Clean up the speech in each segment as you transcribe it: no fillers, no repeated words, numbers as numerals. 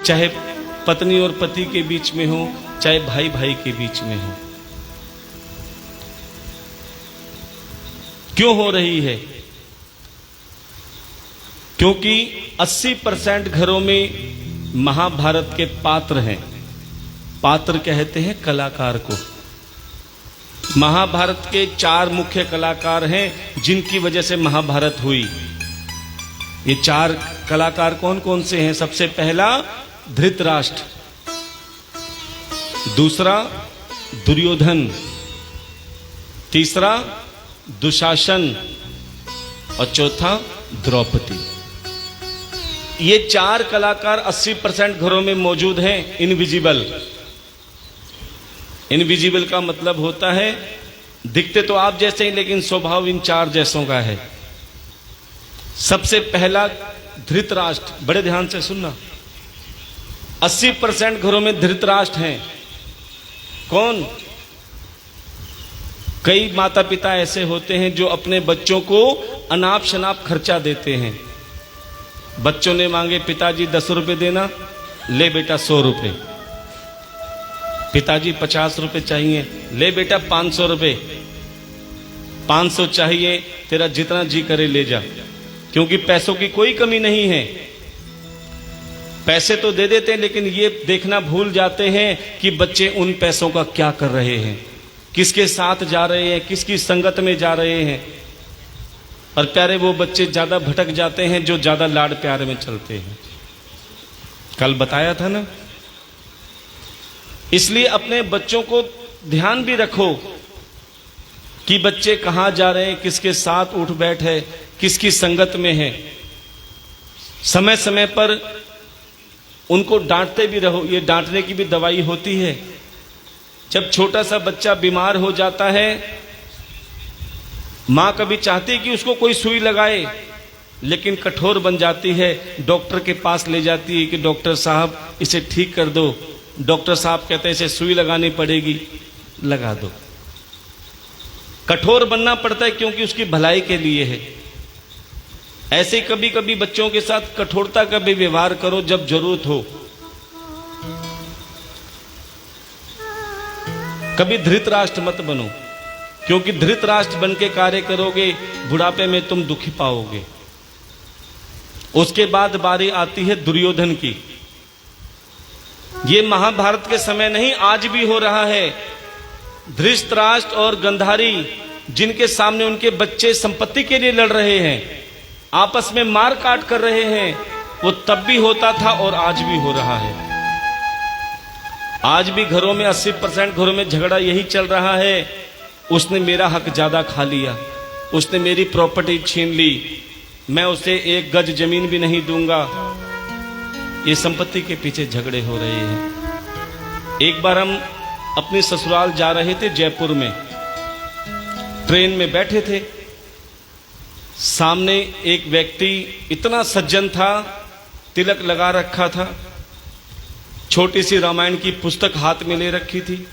चाहे पत्नी और पति के बीच में हो, चाहे भाई भाई के बीच में हो। क्यों हो रही है? क्योंकि 80% घरों में महाभारत के पात्र हैं। पात्र कहते हैं कलाकार को। महाभारत के 4 मुख्य कलाकार हैं जिनकी वजह से महाभारत हुई। ये 4 कलाकार कौन कौन से हैं? सबसे पहला धृतराष्ट्र, दूसरा दुर्योधन, तीसरा दुशासन और चौथा द्रौपदी। ये 4 कलाकार 80% घरों में मौजूद हैं। इनविजिबल। इनविजिबल का मतलब होता है दिखते तो आप जैसे ही, लेकिन स्वभाव इन 4 जैसों का है। सबसे पहला धृतराष्ट्र। बड़े ध्यान से सुनना। 80% घरों में धृतराष्ट्र हैं। कौन? कई माता पिता ऐसे होते हैं जो अपने बच्चों को अनाप शनाप खर्चा देते हैं। बच्चों ने मांगे पिताजी 10 रुपए देना, ले बेटा 100 रुपए। पिताजी 50 रुपए चाहिए, ले बेटा 500 रुपए। 500 चाहिए, तेरा जितना जी करे ले जा। क्योंकि पैसों की कोई कमी नहीं है। पैसे तो दे देते हैं, लेकिन ये देखना भूल जाते हैं कि बच्चे उन पैसों का क्या कर रहे हैं, किसके साथ जा रहे हैं, किसकी संगत में जा रहे हैं। और प्यारे वो बच्चे ज्यादा भटक जाते हैं जो ज्यादा लाड प्यार में चलते हैं। कल बताया था ना। इसलिए अपने बच्चों को ध्यान भी रखो कि बच्चे कहां जा रहे हैं, किसके साथ उठ बैठ है, किसकी संगत में है। समय समय पर उनको डांटते भी रहो। ये डांटने की भी दवाई होती है। जब छोटा सा बच्चा बीमार हो जाता है, मां कभी चाहती है कि उसको कोई सुई लगाए, लेकिन कठोर बन जाती है। डॉक्टर के पास ले जाती है कि डॉक्टर साहब इसे ठीक कर दो। डॉक्टर साहब कहते हैं इसे सुई लगानी पड़ेगी, लगा दो। कठोर बनना पड़ता है क्योंकि उसकी भलाई के लिए है। ऐसे कभी कभी बच्चों के साथ कठोरता का भी व्यवहार करो जब जरूरत हो। कभी धृतराष्ट्र मत बनो, क्योंकि धृतराष्ट्र बन के कार्य करोगे, बुढ़ापे में तुम दुखी पाओगे। उसके बाद बारी आती है दुर्योधन की। ये महाभारत के समय नहीं, आज भी हो रहा है। धृतराष्ट्र और गंधारी, जिनके सामने उनके बच्चे संपत्ति के लिए लड़ रहे हैं, आपस में मार काट कर रहे हैं, वो तब भी होता था और आज भी हो रहा है। आज भी घरों में 80% घरों में झगड़ा यही चल रहा है। उसने मेरा हक ज्यादा खा लिया, उसने मेरी प्रॉपर्टी छीन ली, मैं उसे 1 गज जमीन भी नहीं दूंगा। ये संपत्ति के पीछे झगड़े हो रहे हैं। एक बार हम अपने ससुराल जा रहे थे जयपुर में, ट्रेन में बैठे थे। सामने एक व्यक्ति इतना सज्जन था, तिलक लगा रखा था, छोटी सी रामायण की पुस्तक हाथ में ले रखी थी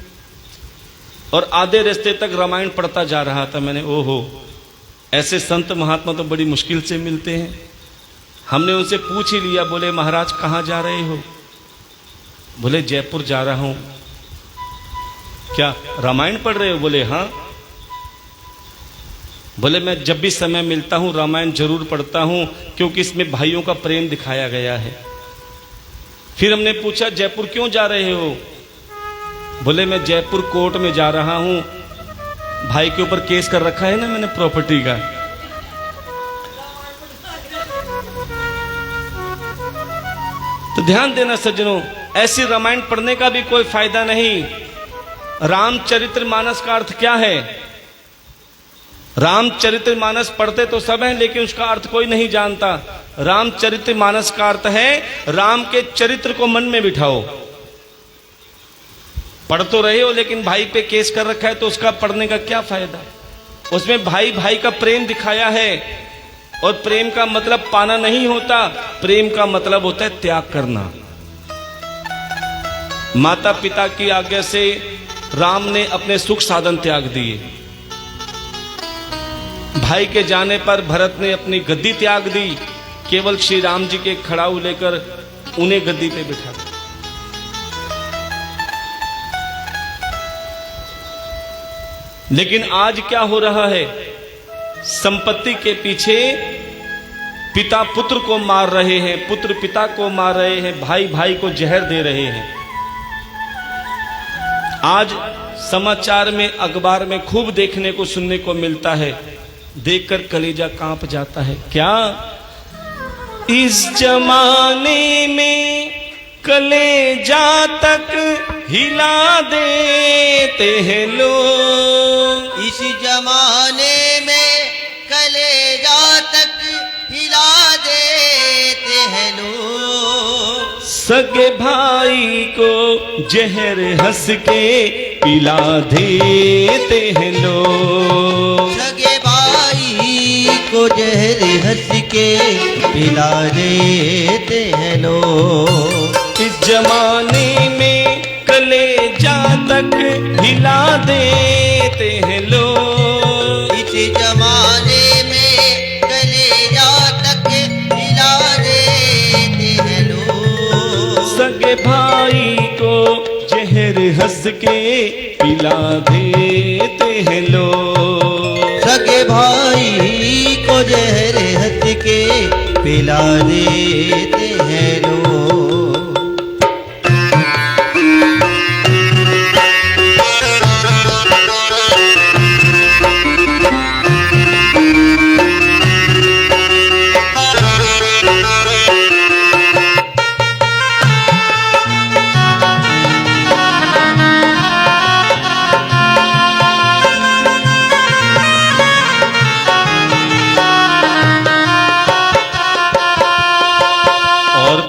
और आधे रास्ते तक रामायण पढ़ता जा रहा था। मैंने ओहो, ऐसे संत महात्मा तो बड़ी मुश्किल से मिलते हैं। हमने उनसे पूछ ही लिया, बोले महाराज कहाँ जा रहे हो? बोले जयपुर जा रहा हूं। क्या रामायण पढ़ रहे हो? बोले हाँ। बोले मैं जब भी समय मिलता हूं रामायण जरूर पढ़ता हूं, क्योंकि इसमें भाइयों का प्रेम दिखाया गया है। फिर हमने पूछा जयपुर क्यों जा रहे हो? बोले मैं जयपुर कोर्ट में जा रहा हूं, भाई के ऊपर केस कर रखा है ना मैंने प्रॉपर्टी का। तो ध्यान देना सज्जनों, ऐसी रामायण पढ़ने का भी कोई फायदा नहीं। रामचरितमानस का अर्थ क्या है? रामचरितमानस पढ़ते तो सब हैं, लेकिन उसका अर्थ कोई नहीं जानता। रामचरितमानस का अर्थ है राम के चरित्र को मन में बिठाओ। पढ़ तो रहे हो, लेकिन भाई पे केस कर रखा है तो उसका पढ़ने का क्या फायदा? उसमें भाई भाई का प्रेम दिखाया है, और प्रेम का मतलब पाना नहीं होता, प्रेम का मतलब होता है त्याग करना। माता पिता की आज्ञा से राम ने अपने सुख साधन त्याग दिए। भाई के जाने पर भरत ने अपनी गद्दी त्याग दी, केवल श्री राम जी के खड़ाऊ लेकर उन्हें गद्दी पे बिठा दो। लेकिन आज क्या हो रहा है? संपत्ति के पीछे पिता पुत्र को मार रहे हैं, पुत्र पिता को मार रहे हैं, भाई भाई को जहर दे रहे हैं। आज समाचार में, अखबार में खूब देखने को सुनने को मिलता है, देखकर कलेजा कांप जाता है। क्या इस जमाने में कलेजा तक हिला देते हैं लोग, इस जमाने में कलेजा तक हिला देते हैं लोग। सगे भाई को जहर हंस के पिला देते हैं लोग, सगे भाई को जहर हंस के पिला देते हैं लोग। इस जमाने में कलेजा तक हिला देते हैं लोग, इस जमाने में कलेजा तक हिला देते हैं लोग। सगे भाई को जहर हंस के पिला देते हैं लोग, सगे भाई को जहर हंस के पिला देते हैं लोग।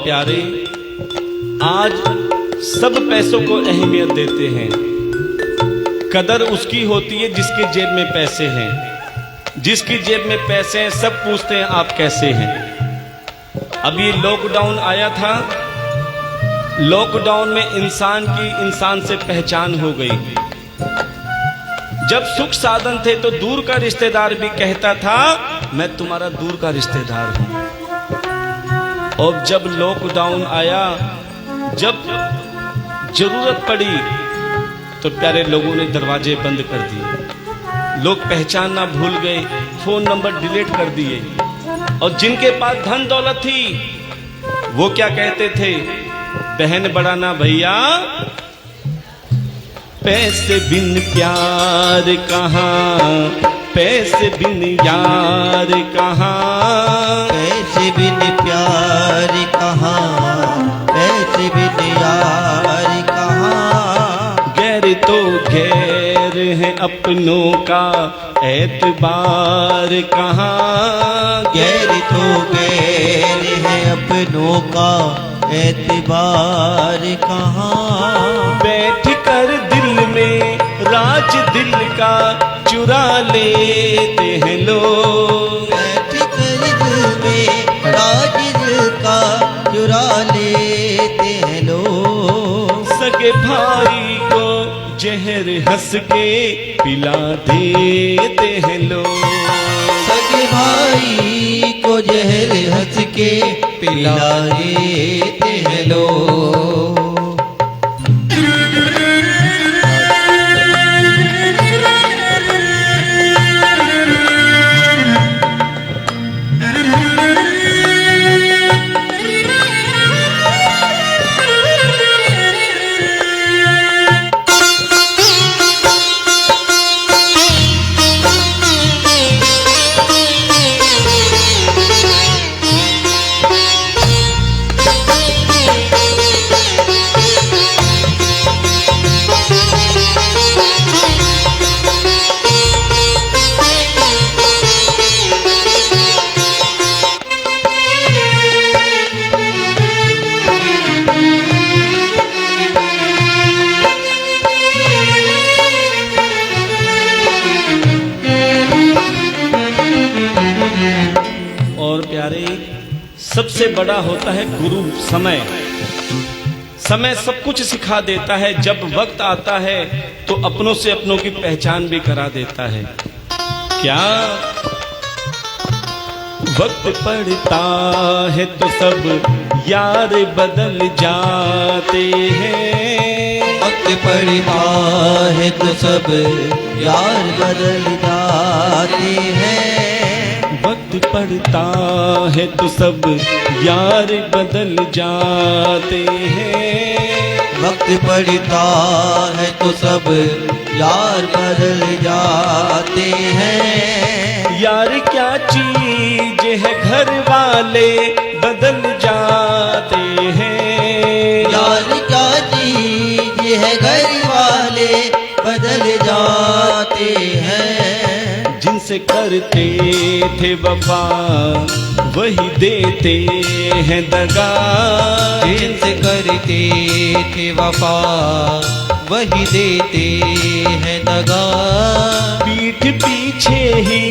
प्यारे, आज सब पैसों को अहमियत देते हैं। कदर उसकी होती है जिसके जेब में पैसे हैं। जिसकी जेब में पैसे हैं सब पूछते हैं आप कैसे हैं। अभी लॉकडाउन आया था, लॉकडाउन में इंसान की इंसान से पहचान हो गई। जब सुख साधन थे तो दूर का रिश्तेदार भी कहता था मैं तुम्हारा दूर का रिश्तेदार हूं। और जब लॉकडाउन आया, जब जरूरत पड़ी तो प्यारे लोगों ने दरवाजे बंद कर दिए। लोग पहचानना भूल गए, फोन नंबर डिलीट कर दिए। और जिनके पास धन दौलत थी वो क्या कहते थे, बहन बढ़ाना भैया, पैसे बिन प्यार कहाँ, पैसे बिन यार कहाँ, पैसे बिन प्यार कहाँ, पैसे बिन यार कहाँ। गैर तो गैर है अपनों का एतबार कहाँ, गैर तो गैर है अपनों का एतबार कहाँ। बैठ कर दिल में राज दिल का चुरा लेते हैं लोग, बैठ कर दिल में राज दिल का चुरा लेते हैं लोग। सगे भाई को जहर हंस के पिला देते हैं लोग, सगे भाई को जहर हंस के पिला देते हैं लोग। सबसे बड़ा होता है गुरु समय। समय सब कुछ सिखा देता है। जब वक्त आता है तो अपनों से अपनों की पहचान भी करा देता है। क्या वक्त पड़ता है तो सब यार बदल जाते हैं। वक्त पड़ता है तो सब यार बदल जाते हैं। वक्त पड़ता है तो सब यार बदल जाते हैं। वक्त पड़ता है तो सब यार बदल जाते हैं। यार क्या चीज है घर वाले बदल जाते हैं। यार क्या चीज है घर वाले बदल जाते हैं। जिनसे करते थे वफा वही देते हैं दगा। जिनसे करते थे वफा वही देते हैं दगा। पीठ पीछे ही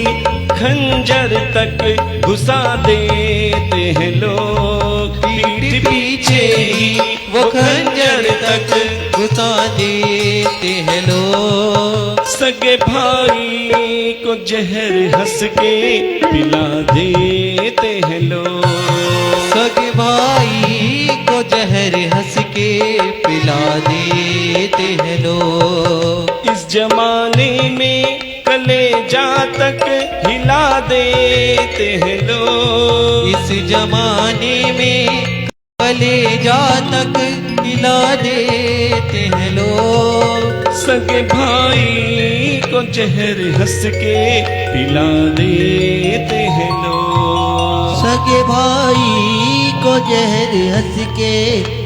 खंजर तक घुसा देते हैं लोग। पीठ पीछे ही वो खंजर तक घुसा देते हैं लोग। सगे भाई को जहर हंस के पिला देते हैं लोग। सगे भाई को जहर हंस के पिला देते हैं लोग। इस जमाने में कलेजा तक हिला देते हैं लोग। इस जमाने में कलेजा तक हिला देते हैं लोग। सगे भाई को जहर हंस के पिला देते हैं लोग। सगे भाई को जहर हंस के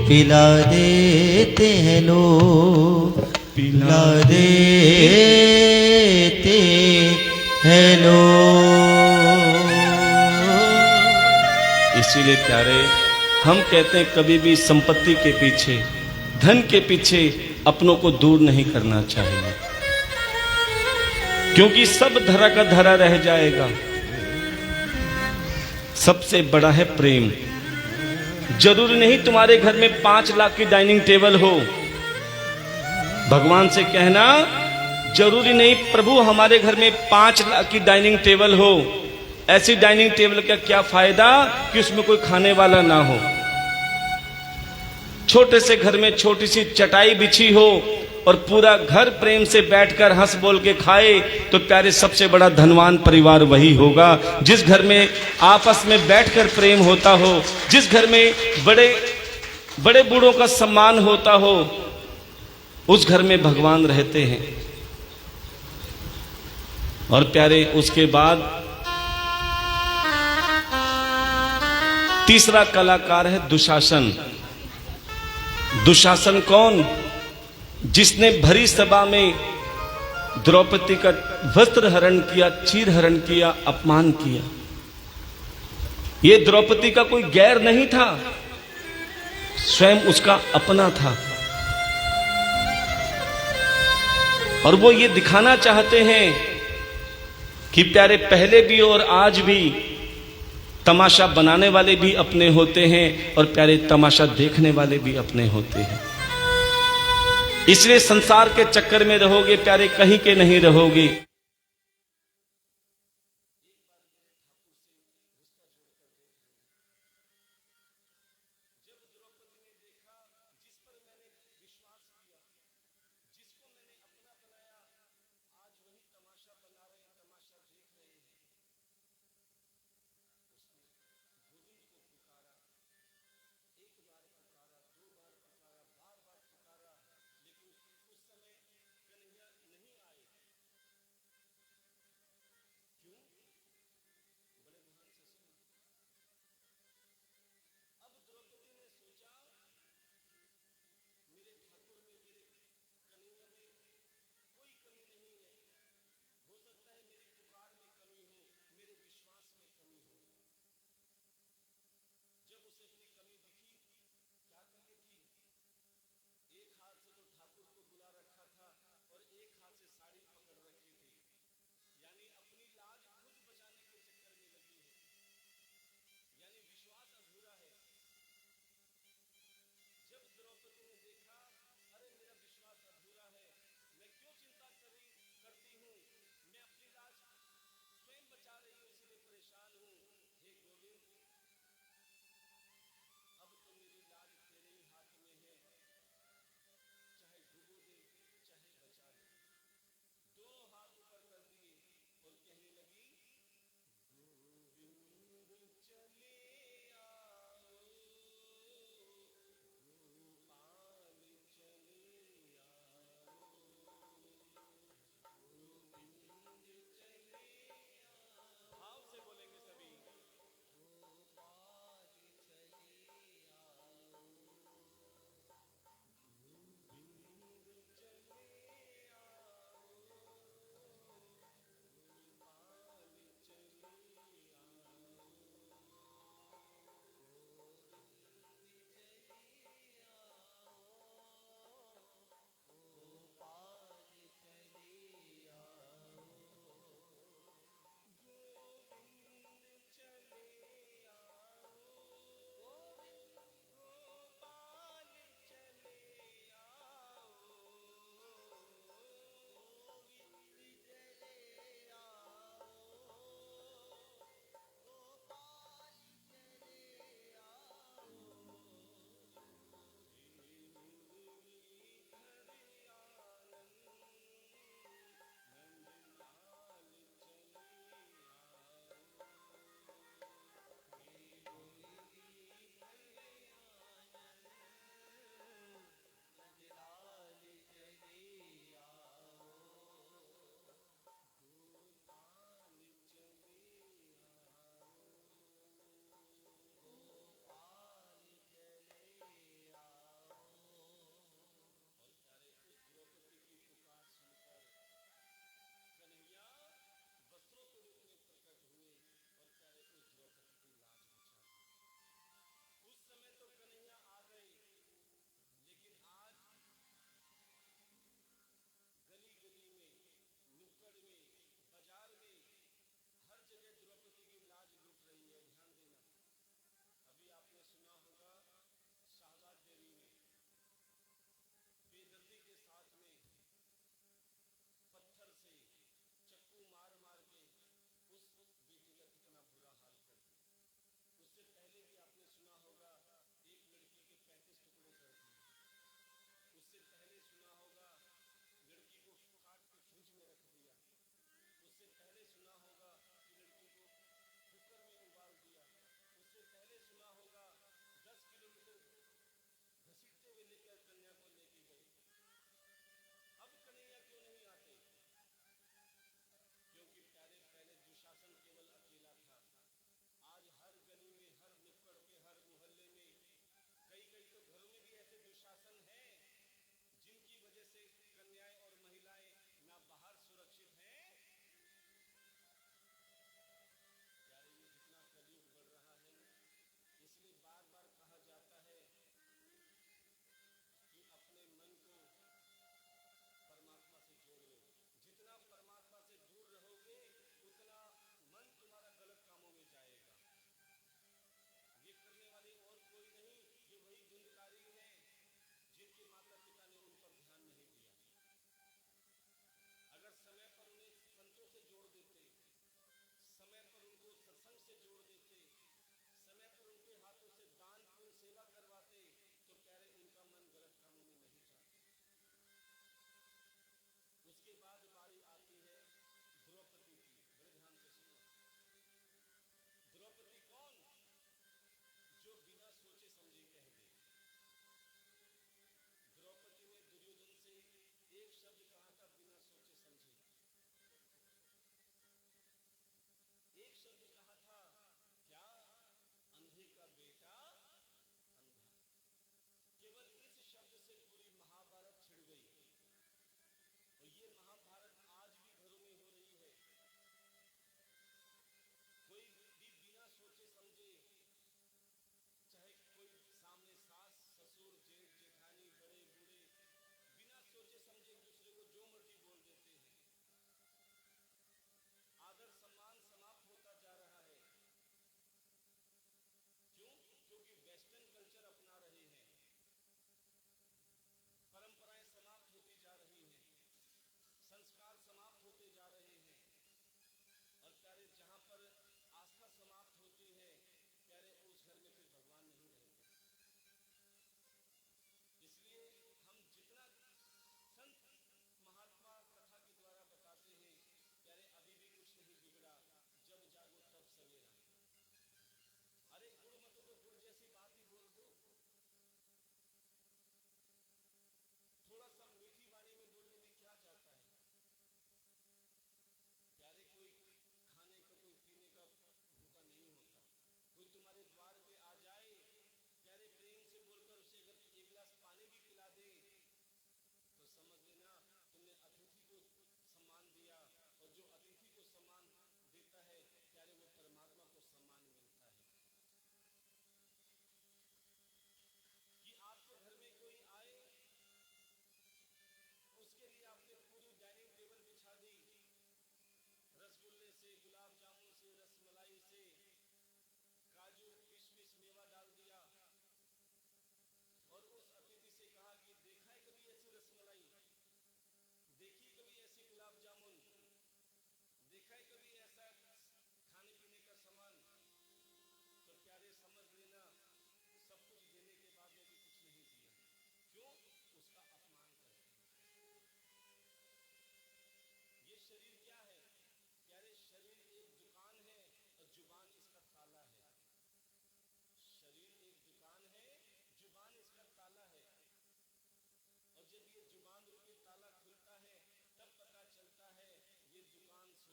पिला देते हैं लोग। पिला देते हैं लोग। इसीलिए प्यारे हम कहते हैं कभी भी संपत्ति के पीछे, धन के पीछे अपनों को दूर नहीं करना चाहिए, क्योंकि सब धरा का धरा रह जाएगा। सबसे बड़ा है प्रेम। जरूरी नहीं तुम्हारे घर में 5 लाख की डाइनिंग टेबल हो। भगवान से कहना जरूरी नहीं प्रभु हमारे घर में 5 लाख की डाइनिंग टेबल हो। ऐसी डाइनिंग टेबल का क्या फायदा कि उसमें कोई खाने वाला ना हो। छोटे से घर में छोटी सी चटाई बिछी हो और पूरा घर प्रेम से बैठकर हंस बोल के खाए, तो प्यारे सबसे बड़ा धनवान परिवार वही होगा जिस घर में आपस में बैठकर प्रेम होता हो, जिस घर में बड़े बड़े बूढ़ों का सम्मान होता हो, उस घर में भगवान रहते हैं। और प्यारे उसके बाद तीसरा कलाकार है दुशासन। दुशासन कौन? जिसने भरी सभा में द्रौपदी का वस्त्र हरण किया, चीर हरण किया, अपमान किया। यह द्रौपदी का कोई गैर नहीं था, स्वयं उसका अपना था। और वो ये दिखाना चाहते हैं कि प्यारे पहले भी और आज भी तमाशा बनाने वाले भी अपने होते हैं और प्यारे तमाशा देखने वाले भी अपने होते हैं। इसलिए संसार के चक्कर में रहोगे प्यारे, कहीं के नहीं रहोगे।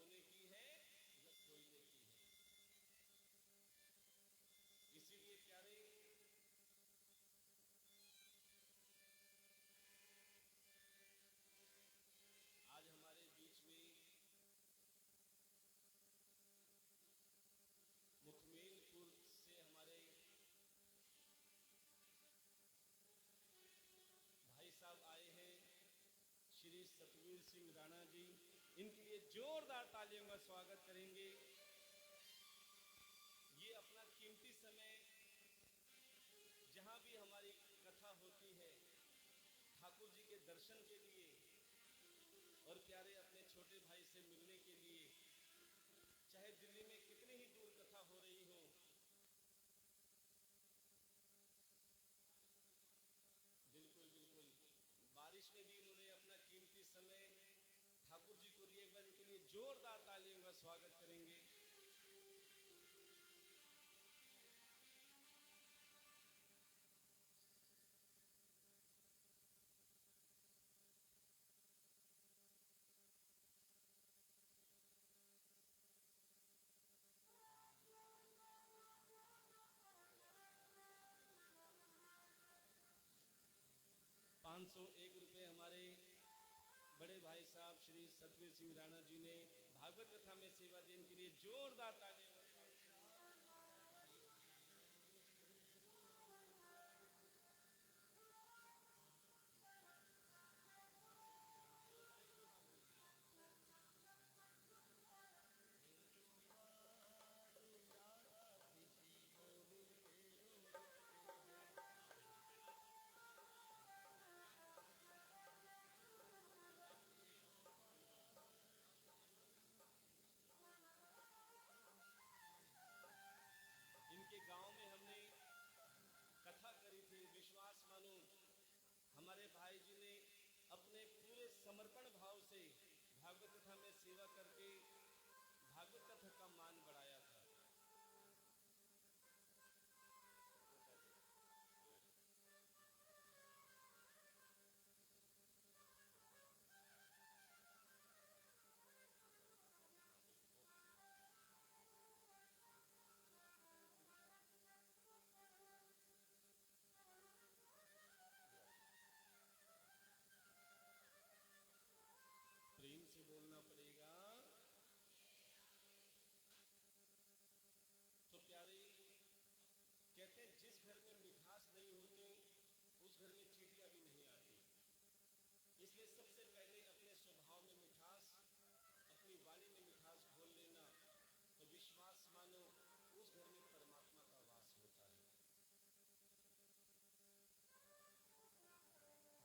सोने की है न कोयले की है। इसीलिए प्यारे आज हमारे बीच में मुखमेलपुर से हमारे भाई साहब आए हैं, श्री सतवीर सिंह राणा जी। इनके लिए जोरदार तालियों का स्वागत करेंगे। ये अपना कीमती समय जहां भी हमारी कथा होती है ठाकुर जी के दर्शन के लिए और प्यारे अपने छोटे भाई से मिलने के लिए, चाहे दिल्ली में कितनी ही दूर कथा हो रही हो, बिल्कुल बिल्कुल बारिश में भी इन्होंने अपना कीमती समय ठाकुर जी को दिए। एक बार इनके लिए जोरदार तालियों का स्वागत करेंगे। ₹501 हमारे बड़े भाई साहब श्री सतवीर सिंह राणा जी ने भागवत कथा में सेवा दी। इनके लिए जोरदार तालियां। इनके गांव में हमने कथा करी थी। विश्वास मानो हमारे भाई जी ने अपने पूरे समर्पण भाव से भागवत कथा में सेवा करके भागवत कथा का मान बढ़ाया था। प्रेम से बोलना पड़ेगा। तो प्यारे कहते हैं जिस घर में मिठास नहीं होती उस घर में चींटियां भी नहीं आती। इसलिए सबसे पहले अपने स्वभाव में मिठास, अपनी वाणी में मिठास घोल लेना, तो विश्वास मानो उस घर में परमात्मा का वास होता है।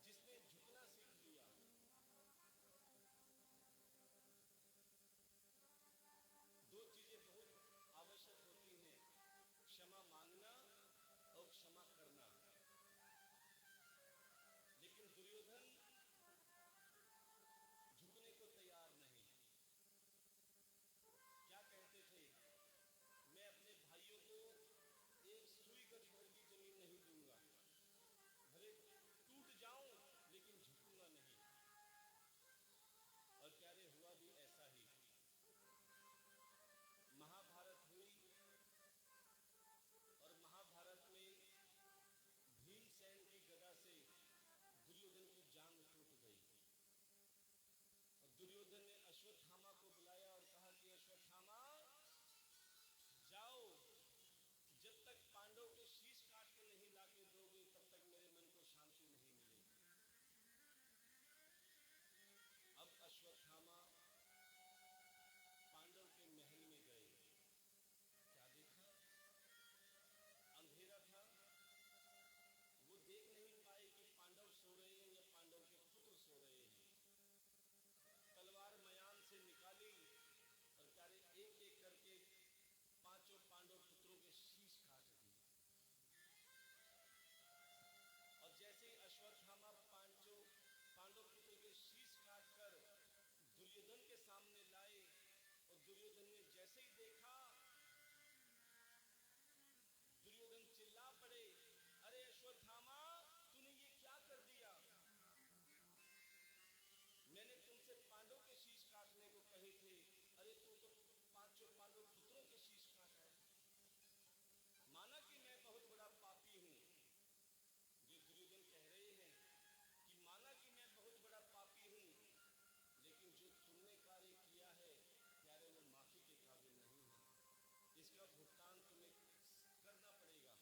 जिसने झुकना सीख लिया, दो चीजें बहुत आवश्यक होती हैं, क्षमा मांगना और क्षमा करना। लेकिन दुर्योधन झुकने को तैयार नहीं। क्या कहते थे, मैं अपने भाइयों को एक सुई गज भर की जमीन नहीं दूंगा, भले टूट जाऊं लेकिन झुकूंगा नहीं। और प्यारे हुआ भी ऐसा ही। महाभारत हुई और महाभारत में भीमसेन की गदा से दुर्योधन की जांघ टूट गई। और दुर्योधन ने अश्वत्थामा को बुलाया और कहा कि अश्वत्थामा जाओ, जब तक पांडव के शीश काट के नहीं लाके दोगे तब तक मेरे मन को शांति नहीं मिलेगी। अब अश्वत्थामा पांडव के महल में गए। क्या देखा? अंधेरा था, वो देख नहीं पाए कि पांडव सो रहे हैं या पांडव के पुत्र सो रहे हैं। तलवार मयान से निकाली और प्यारे एक एक करके पांचों पांडव पुत्रों के शीश काट दिए। और जैसे ही अश्वत्थामा पांचों पांडव पुत्रों के शीश काटकर दुर्योधन के सामने लाए, और दुर्योधन ने जैसे ही देखा, दुर्योधन चिल्ला पड़े, अरे अश्वत्थामा तूने ये क्या कर दिया? मैंने तुमसे पांडव के शीश काटने को कहे थे, अरे पांडव पुत्रों के शीश काटा है। माना कि मैं बहुत बड़ा पापी हूं, जो दुर्योधन कह रहे हैं कि माना कि मैं बहुत बड़ा पापी हूं, लेकिन जो तुमने कार्य किया है प्यारे वो माफी के काबिल नहीं है, इसका भुगतान तुम्हें करना पड़ेगा।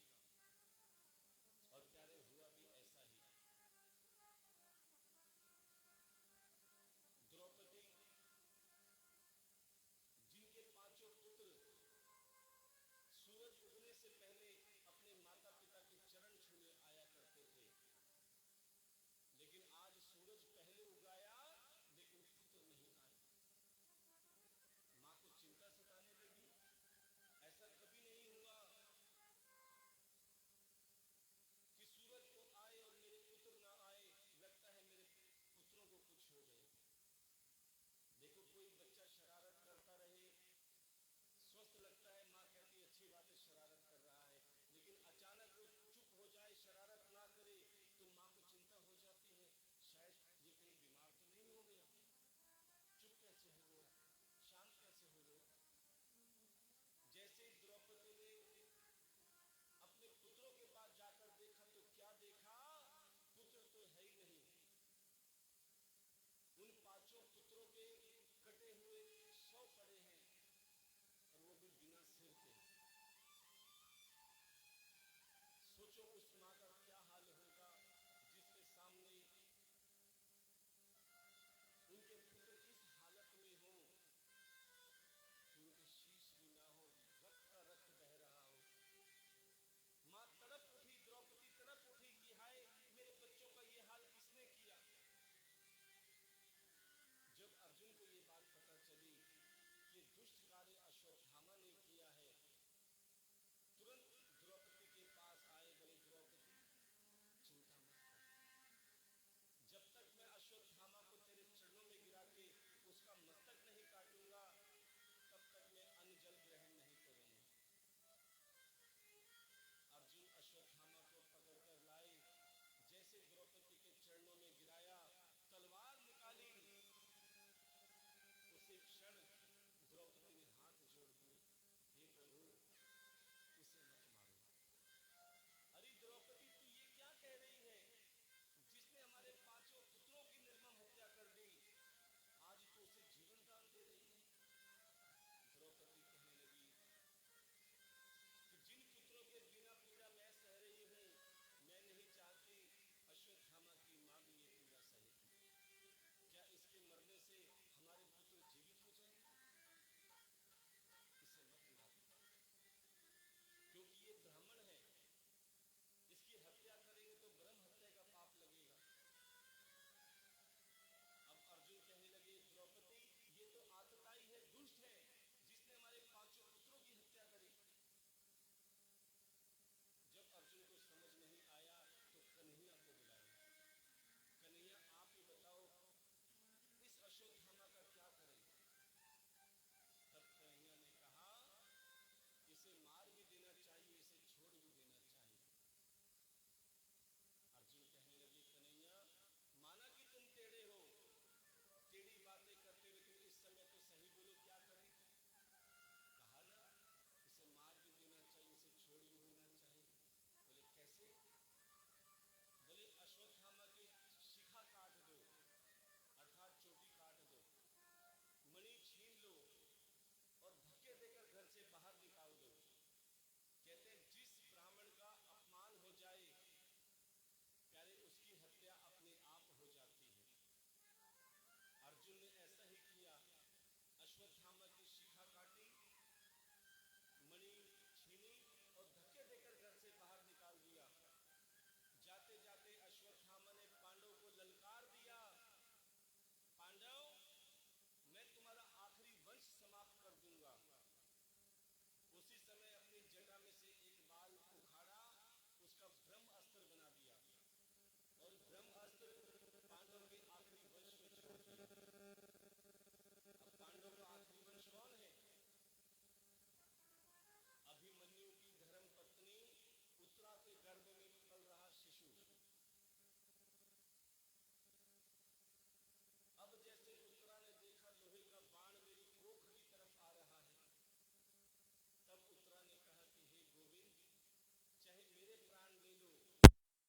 और प्यारे हुआ भी ऐसा ही। द्रौपदी जिनके पांचों पुत्र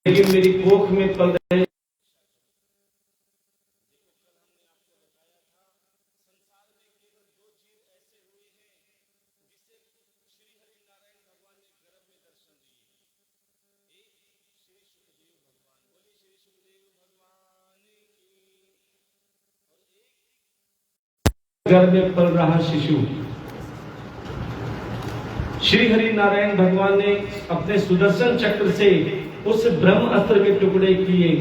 लेकिन मेरी कोख में पल रहे गर्भ में पल रहा शिशु। श्री हरि नारायण भगवान ने अपने सुदर्शन चक्र से उस ब्रह्म अस्त्र के टुकड़े किए,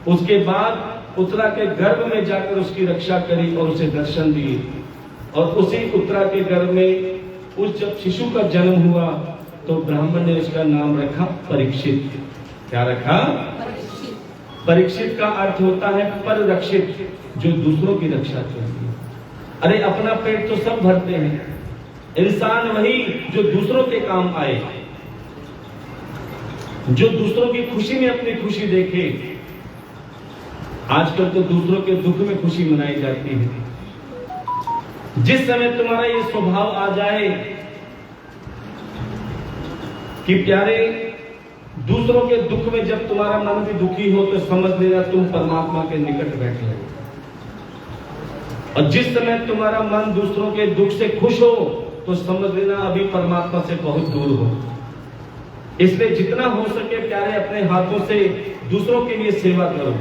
उसके बाद उत्तरा के गर्भ में जाकर उसकी रक्षा करी और उसे दर्शन दिए। और उसी उत्तरा के गर्भ में उस जब शिशु का जन्म हुआ तो ब्राह्मण ने उसका नाम रखा परीक्षित। क्या रखा? परीक्षित का अर्थ होता है पररक्षित, जो दूसरों की रक्षा करती है। अरे अपना पेट तो सब भरते हैं, इंसान वही जो दूसरों के काम आए, जो दूसरों की खुशी में अपनी खुशी देखे। आजकल तो दूसरों के दुख में खुशी मनाई जाती है। जिस समय तुम्हारा ये स्वभाव आ जाए कि प्यारे दूसरों के दुख में जब तुम्हारा मन भी दुखी हो तो समझ लेना तुम परमात्मा के निकट बैठे हो। और जिस समय तुम्हारा मन दूसरों के दुख से खुश हो तो समझ लेना अभी परमात्मा से बहुत दूर हो। इसलिए जितना हो सके प्यारे अपने हाथों से दूसरों के लिए सेवा करो।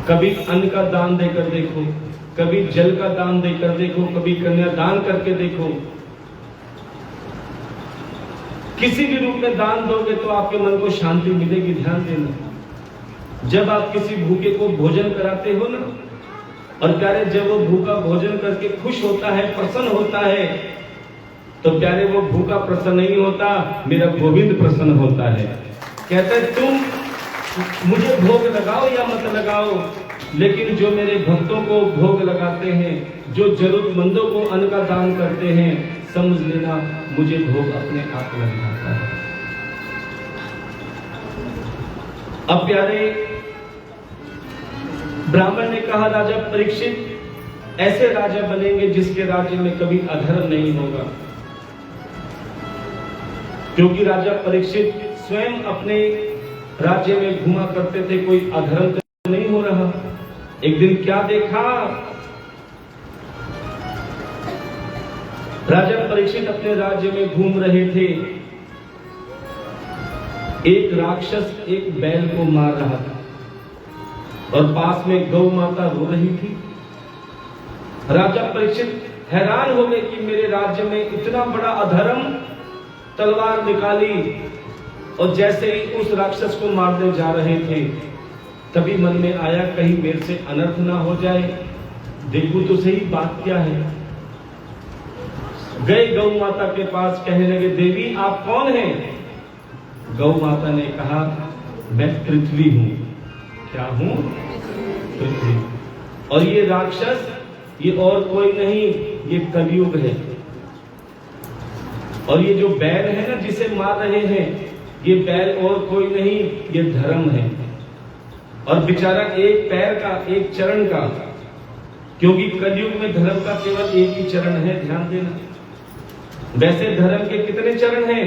कभी अन्न का दान देकर देखो, कभी जल का दान देकर देखो, कभी कन्यादान करके देखो। किसी भी रूप में दान दोगे तो आपके मन को शांति मिलेगी। ध्यान देना, जब आप किसी भूखे को भोजन कराते हो ना, और प्यारे जब वो भूखा भोजन करके खुश होता है, प्रसन्न होता है, तो प्यारे वो भूखा प्रसन्न नहीं होता, मेरा गोविंद प्रसन्न होता है। कहते तुम मुझे भोग लगाओ या मत लगाओ, लेकिन जो मेरे भक्तों को भोग लगाते हैं, जो जरूरतमंदों को अन्न का दान करते हैं, समझ लेना मुझे भोग अपने आप लग जाता है। अब प्यारे ब्राह्मण ने कहा, राजा परीक्षित ऐसे राजा बनेंगे जिसके राज्य में कभी अधर्म नहीं होगा। क्योंकि राजा परीक्षित स्वयं अपने राज्य में घुमा करते थे, कोई अधर्म तो नहीं हो रहा। एक दिन क्या देखा, राजा परीक्षित अपने राज्य में घूम रहे थे, एक राक्षस एक बैल को मार रहा था और पास में गौ माता रो रही थी। राजा परीक्षित हैरान हो गए कि मेरे राज्य में इतना बड़ा अधर्म। तलवार निकाली और जैसे ही उस राक्षस को मारने जा रहे थे, तभी मन में आया कहीं मेरे से अनर्थ ना हो जाए, देखो तो सही बात क्या है। गए गौ माता के पास, कहने लगे, देवी आप कौन हैं? गौ माता ने कहा, मैं पृथ्वी हूं। क्या हूं? पृथ्वी। और ये राक्षस ये और कोई नहीं, ये कलयुग है। और ये जो बैल है ना जिसे मार रहे हैं, ये बैल और कोई नहीं, ये धर्म है। और बेचारा एक पैर का, एक चरण का, क्योंकि कलयुग में धर्म का केवल एक ही चरण है। ध्यान देना, वैसे धर्म के कितने चरण हैं?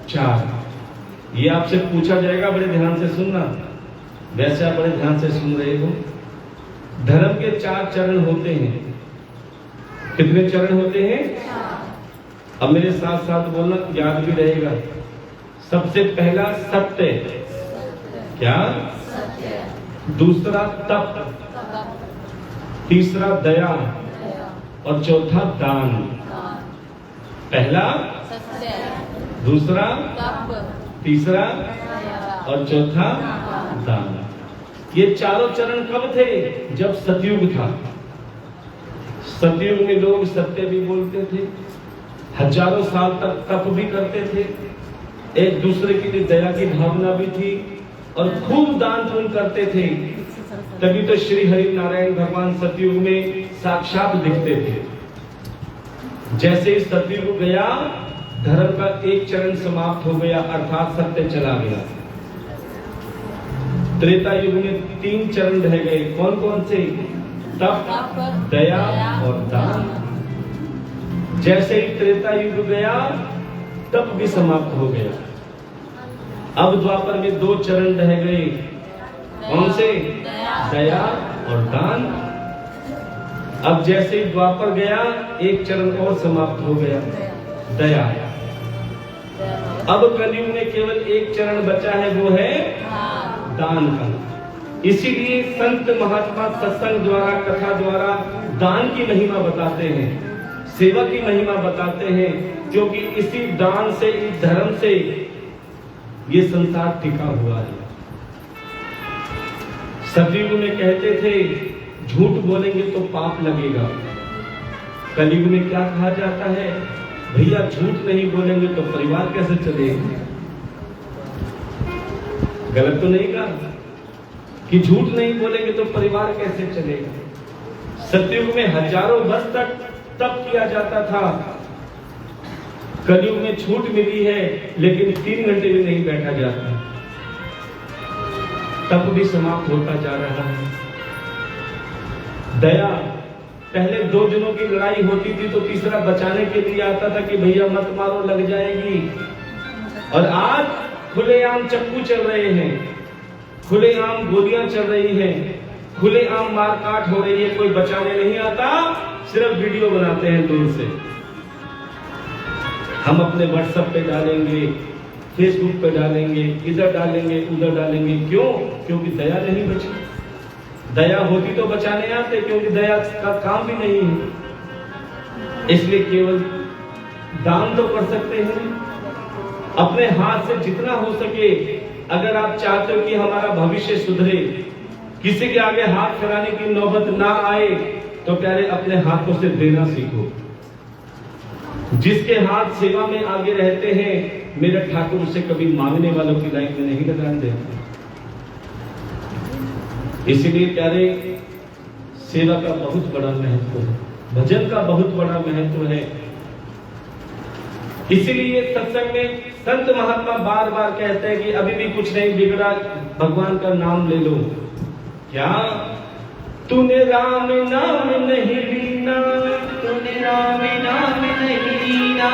4। ये आपसे पूछा जाएगा, बड़े ध्यान से सुनना। वैसे आप बड़े ध्यान से सुन रहे हो। धर्म के 4 चरण होते हैं। कितने चरण होते हैं? 4। अब मेरे साथ साथ बोलना, याद भी रहेगा। सबसे पहला सत्य। क्या? सत्य। दूसरा तप, तीसरा दया और चौथा दान। पहला सत्य, दूसरा तप, तीसरा और चौथा दान। ये चारों चरण कब थे? जब सतयुग था। सतयुग में लोग सत्य भी बोलते थे, हजारों साल तक तप भी करते थे, एक दूसरे के लिए दया की भावना भी थी और खूब दान पुण्य करते थे। तभी तो श्री हरि नारायण भगवान सतयुग में साक्षात दिखते थे। जैसे ही सतयुग गया, धर्म का एक चरण समाप्त हो गया, अर्थात सत्य चला गया। त्रेता युग में 3 चरण रह गए। कौन कौन से? तप, दया और दान। जैसे ही त्रेता युग गया, तप भी समाप्त हो गया। अब द्वापर में 2 चरण रह गए, कौन से? दया और दान। अब जैसे ही द्वापर गया, एक चरण और समाप्त हो गया, दया। अब कलयुग में केवल एक चरण बचा है, वो है दान का। इसीलिए संत महात्मा सत्संग द्वारा, कथा द्वारा दान की महिमा बताते हैं, सेवा की महिमा बताते हैं, क्योंकि इसी दान से, इस धर्म से ये संसार टिका हुआ है। सतयुग में कहते थे झूठ बोलेंगे तो पाप लगेगा। कलयुग में क्या कहा जाता है? भैया झूठ नहीं बोलेंगे तो परिवार कैसे चलेगा? गलत तो नहीं कहा कि झूठ नहीं बोलेंगे तो परिवार कैसे चलेगा? सतयुग में हजारों वर्ष तक तप किया जाता था। कलयुग में छूट मिली है, लेकिन 3 घंटे भी नहीं बैठा जाता, तप भी समाप्त होता जा रहा है। दया, पहले 2 जनों की लड़ाई होती थी तो तीसरा बचाने के लिए आता था कि भैया मत मारो, लग जाएगी। और आज खुलेआम चक्कू चल रहे हैं, खुलेआम गोलियां चल रही हैं, खुलेआम मारकाट हो रही है, कोई बचाने नहीं आता, सिर्फ वीडियो बनाते हैं दूर से। हम अपने व्हाट्सएप पे डालेंगे, फेसबुक पे डालेंगे, इधर डालेंगे, उधर डालेंगे। क्यों? क्योंकि दया नहीं बची। दया होती तो बचाने आते, क्योंकि दया का काम भी नहीं है। इसलिए केवल दान तो कर सकते हैं अपने हाथ से, जितना हो सके। अगर आप चाहते हो कि हमारा भविष्य सुधरे, किसी के आगे हाथ फैलाने की नौबत ना आए, तो प्यारे अपने हाथों से देना सीखो। जिसके हाथ सेवा में आगे रहते हैं, मेरे ठाकुर उसे कभी मांगने वालों की लाइन में नहीं लगाने देते। इसीलिए प्यारे, सेवा का बहुत बड़ा महत्व है, भजन का बहुत बड़ा महत्व है। इसीलिए सत्संग में संत महात्मा बार बार कहते हैं कि अभी भी कुछ नहीं बिगड़ा, भगवान का नाम ले लो। क्या? तूने राम नाम नहीं लीना, तूने राम नाम नहीं लीना,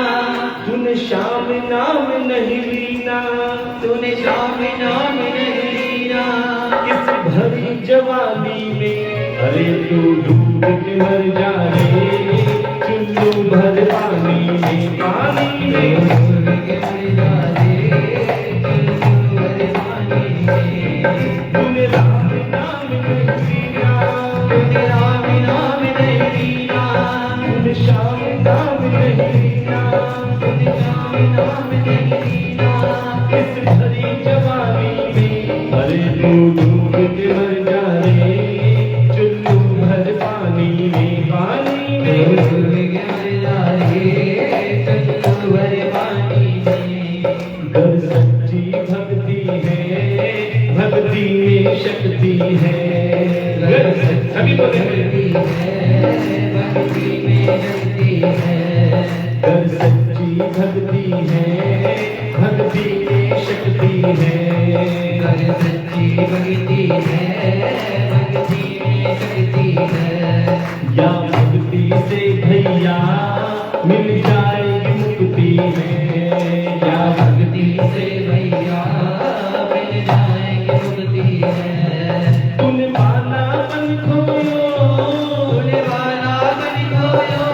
तूने श्याम नाम नहीं लीना, तूने श्याम नाम नहीं लीना। इस भरी जवानी में अरे तू डूब के मर जा रे, चुल्लू भर पानी में, पानी में डूब के मर जा रे, चुल्लू भर पानी में। तूने राम नाम नहीं लीना, तूने राम नाम नहीं लीना, तूने श्याम नाम नहीं लीना, तूने श्याम नाम नहीं लीना। इस भरी जवानी में अरे तू डूब के मर जा रे, चुल्लू भर पानी में, पानी में डूब के मर जा रे, चुल्लू भर पानी में। गर सच्ची भक्ति है, भक्ति में शक्ति है, सभी भक्ति है, भक्ति में शक्ति है। गर सच्ची भक्ति है, भक्ति में शक्ति है, गर सच्ची भक्ति है, भक्ति में शक्ति है। या भक्ति से भैया मिल जाएगी मुक्ति है, या भक्ति से भैया मिल जाएगी मुक्ति है। तूने वाला बन खोयो, तूने वाला बन खोयो,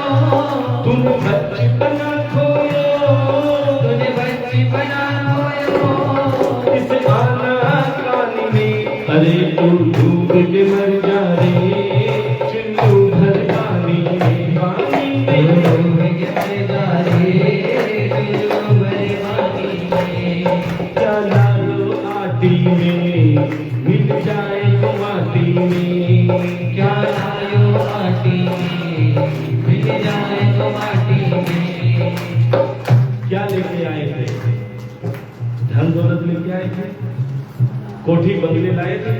तूने बचपना खोयो, तूने बचपना खोयो। इस आना कानी में अरे तू डूब के मर जा रे, चुल्लू भर पानी में, पानी में डूब के मर जा रे, चुल्लू भर पानी में। क्या लालो आटी में मिल जाए तो माटी में, क्या लायो आटी में मिल जाए तो माटी में। क्या लेके आए थे? धन दौलत लेके आए थे, कोठी बंगले लाए थे,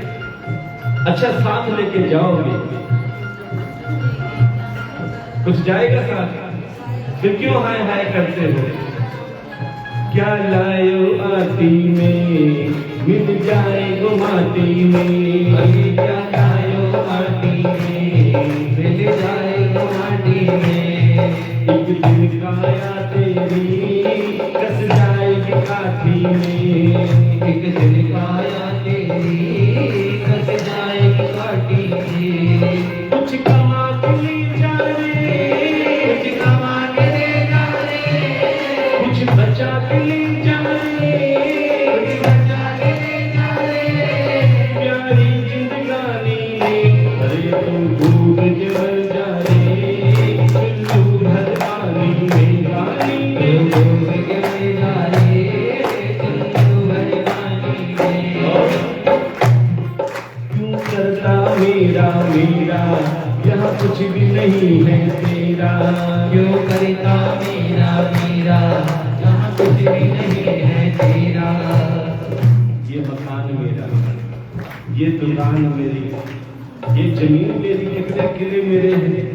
अच्छा साथ लेके जाओगे, कुछ जाएगा साथ, फिर क्यों हाय हाय करते हो? क्या लायो आटी में मिल जाएगो माटी में, क्या लायो आटी में मिल जाएगो माटी में। एक दिन काया तेरी कस जाएगी काठी में, एक दिन काया तेरी कट जाए काटी में। कुछ कमा के ले जा रे, कुछ कमा के ले जा रे, कुछ बचा के ले जा रे, कुछ बचा के ले जा रे। प्यारी जिंदगानी में अरे तुम डूब के मर जा रे, चुल्लू भर पानी में पानी में। डूब के मर जा रे, चुल्लू भर पानी में। क्यों करता मेरा मेरा यहाँ कुछ भी नहीं है तेरा। क्यों करता मेरा मेरा, यहाँ कुछ भी नहीं है तेरा। ये मकान मेरा, ये दुकान मेरी, ये जमीन मेरी, कितने किले मेरे हैं।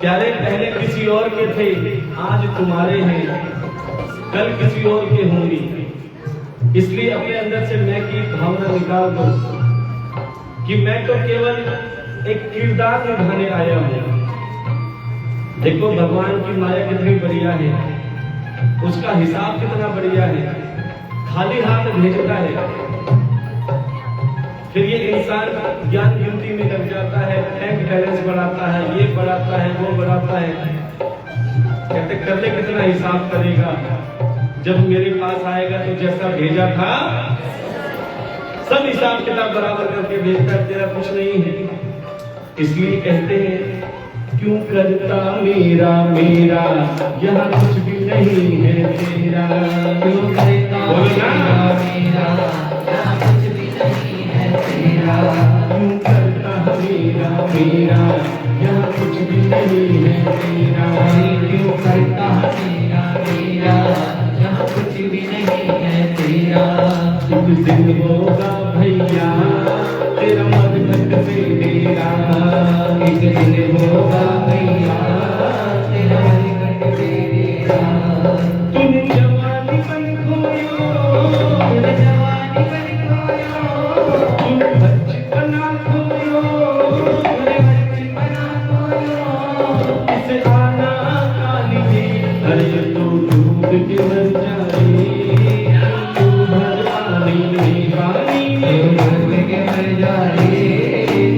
प्यारे पहले किसी और के थे, आज तुम्हारे हैं, कल किसी और के होंगे। इसलिए अपने अंदर से मैं की भावना निकाल दो कि मैं तो केवल एक किरदार निभाने आया हूं। देखो भगवान की माया कितनी बढ़िया है, उसका हिसाब कितना बढ़िया है। खाली हाथ भेजता है, फिर ये इंसान ज्ञान गिनती में लग जाता है, बैंक बैलेंस बढ़ाता है, ये बढ़ाता है, वो बढ़ाता है। कहते कर ले कितना हिसाब करेगा, जब मेरे पास आएगा तो जैसा भेजा था सब हिसाब किताब बराबर करके भेजता, तेरा कुछ नहीं है। इसलिए कहते हैं क्यों करता मेरा मेरा यहाँ कुछ भी नहीं है तेरा। क्यों करता मेरा मेरा, यहाँ कुछ भी नहीं है तेरा। क्यों करता मेरा मेरा यहाँ कुछ भी नहीं है तेरा। क्यों करता मेरा मेरा, यहाँ कुछ भी नहीं है तेरा। एक दिन होगा भैया तेरा मरघट पे डेरा। एक दिन होगा भैया तेरा मरघट पे डेरा। तूने जवानी बन खोयो, तूने जवानी बन खोयो, तूने बचपना खोयो, तूने बचपना खोयो। इसे आना काली दे, अरे तू डूब के मर जाए, तू भर पानी में पानी में। डूब के मर जा रे,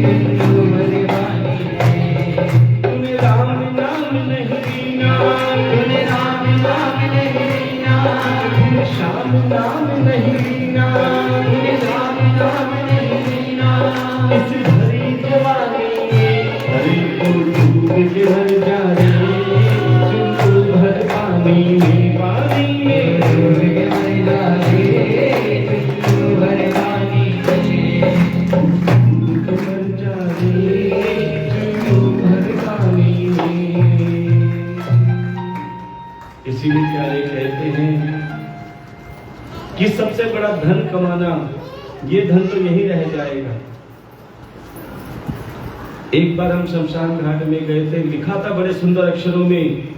चुल्लू भर पानी में। तूने राम नाम नहीं लीना, तूने राम नाम नहीं लीना, तूने श्याम नाम नहीं लीना, तूने राम नाम नहीं लीना। इस भरी जवानी में अरे तू डूब के मर जा रे, चुल्लू भर पानी में पानी में। डूब के मर जा रे, चुल्लू भर पानी में। डूब के मर जा रे, चुल्लू भर पानी में। इसीलिए प्यारे कहते हैं कि सबसे बड़ा धन कमाना, ये धन तो यही रह जाएगा। एक बार हम शमशान घाट में गए थे, लिखा था बड़े सुंदर अक्षरों में,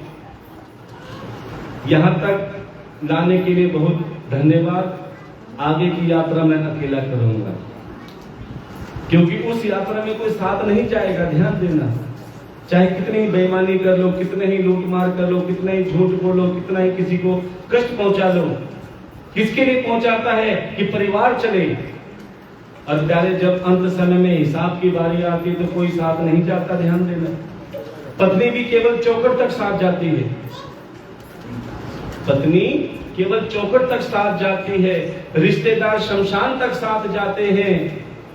यहां तक लाने के लिए बहुत धन्यवाद, आगे की यात्रा मैं अकेला करूंगा। क्योंकि उस यात्रा में कोई साथ नहीं जाएगा, ध्यान देना। चाहे कितनी ही बेईमानी कर लो, कितने ही लूटमार कर लो, कितना ही झूठ बोलो, कितना ही किसी को कष्ट पहुंचा लो, किसके लिए पहुंचाता है कि परिवार चले। और प्यारे जब अंत समय में हिसाब की बारी आती है तो कोई साथ नहीं जाता, ध्यान देना। पत्नी भी केवल चौखट तक साथ जाती है, पत्नी केवल चौखट तक साथ जाती है, रिश्तेदार शमशान तक साथ जाते हैं,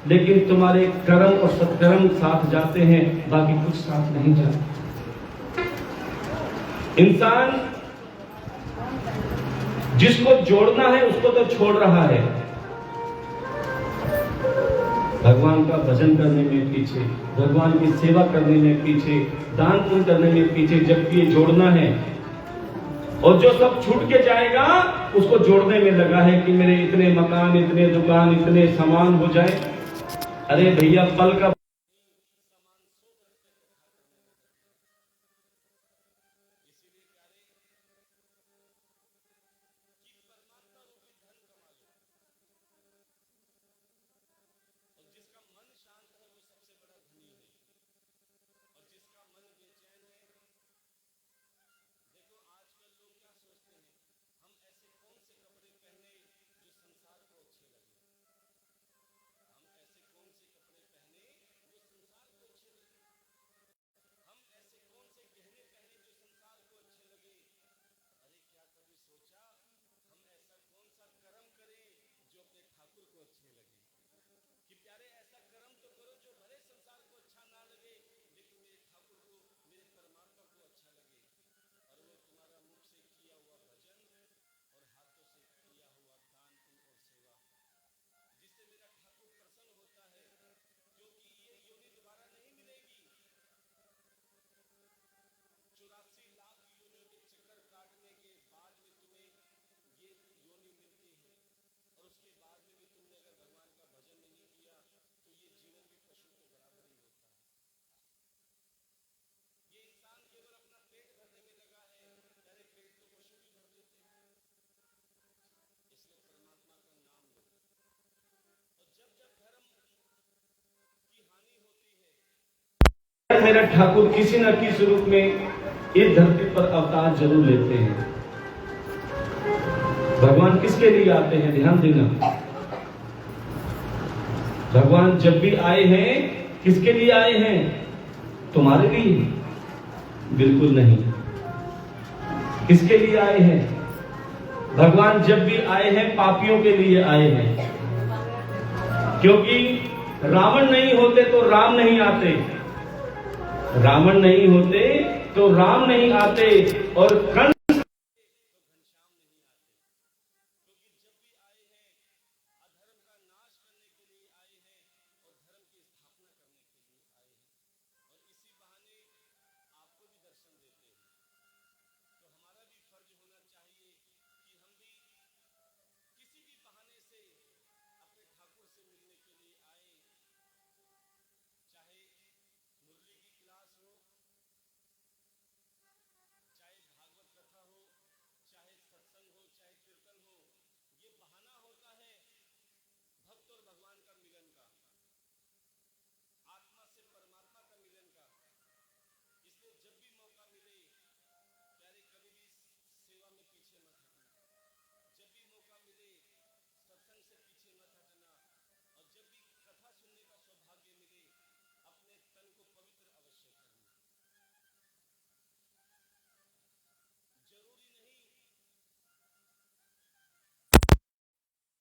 लेकिन तुम्हारे कर्म और सत्कर्म साथ जाते हैं, बाकी कुछ साथ नहीं जाते। इंसान जिसको जोड़ना है उसको तो छोड़ रहा है, भगवान का भजन करने में पीछे, भगवान की सेवा करने में पीछे, दान पुण्य करने में पीछे, जबकि ये जोड़ना है। और जो सब छूट के जाएगा उसको जोड़ने में लगा है कि मेरे इतने मकान, इतने दुकान, इतने सामान हो जाए। अरे भैया पल का मेरा ठाकुर किसी न किसी रूप में इस धरती पर अवतार जरूर लेते हैं। भगवान किसके लिए आते हैं, ध्यान देना। भगवान जब भी आए हैं किसके लिए आए हैं? तुम्हारे लिए? बिल्कुल नहीं। किसके लिए आए हैं? भगवान जब भी आए हैं पापियों के लिए आए हैं, क्योंकि रावण नहीं होते तो राम नहीं आते, रावण नहीं होते तो राम नहीं आते, और कंस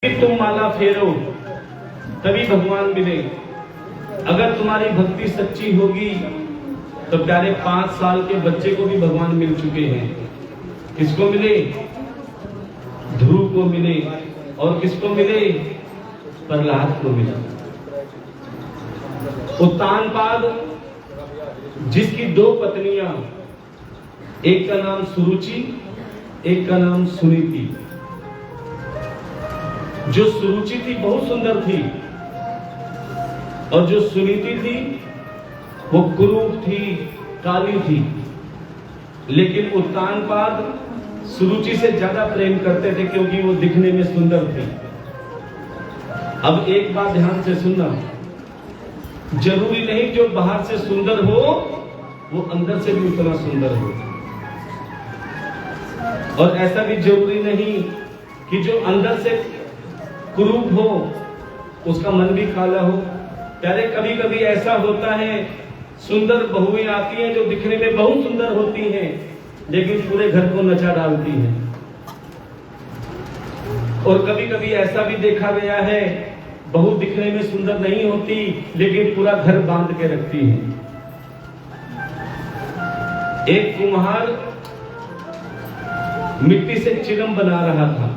तुम माला फेरो तभी भगवान मिले। अगर तुम्हारी भक्ति सच्ची होगी तो प्यारे 5 साल के बच्चे को भी भगवान मिल चुके हैं। किसको मिले? ध्रुव को मिले। और किसको मिले? प्रहलाद को मिला। उत्तानपाद जिसकी 2 पत्नियां, एक का नाम सुरुचि, एक का नाम सुनीति। जो सुरुचि थी बहुत सुंदर थी, और जो सुनीति थी वो कुरूप थी, काली थी। लेकिन उत्तानपाद सुरुचि से ज्यादा प्रेम करते थे क्योंकि वो दिखने में सुंदर थी। अब एक बात ध्यान से सुनना, जरूरी नहीं जो बाहर से सुंदर हो वो अंदर से भी उतना सुंदर हो, और ऐसा भी जरूरी नहीं कि जो अंदर से कुरूप हो उसका मन भी काला हो। प्यारे कभी कभी ऐसा होता है, सुंदर बहुएं आती हैं जो दिखने में बहुत सुंदर होती हैं लेकिन पूरे घर को नचा डालती हैं। और कभी कभी ऐसा भी देखा गया है, बहू दिखने में सुंदर नहीं होती लेकिन पूरा घर बांध के रखती है। एक कुम्हार मिट्टी से चिलम बना रहा था।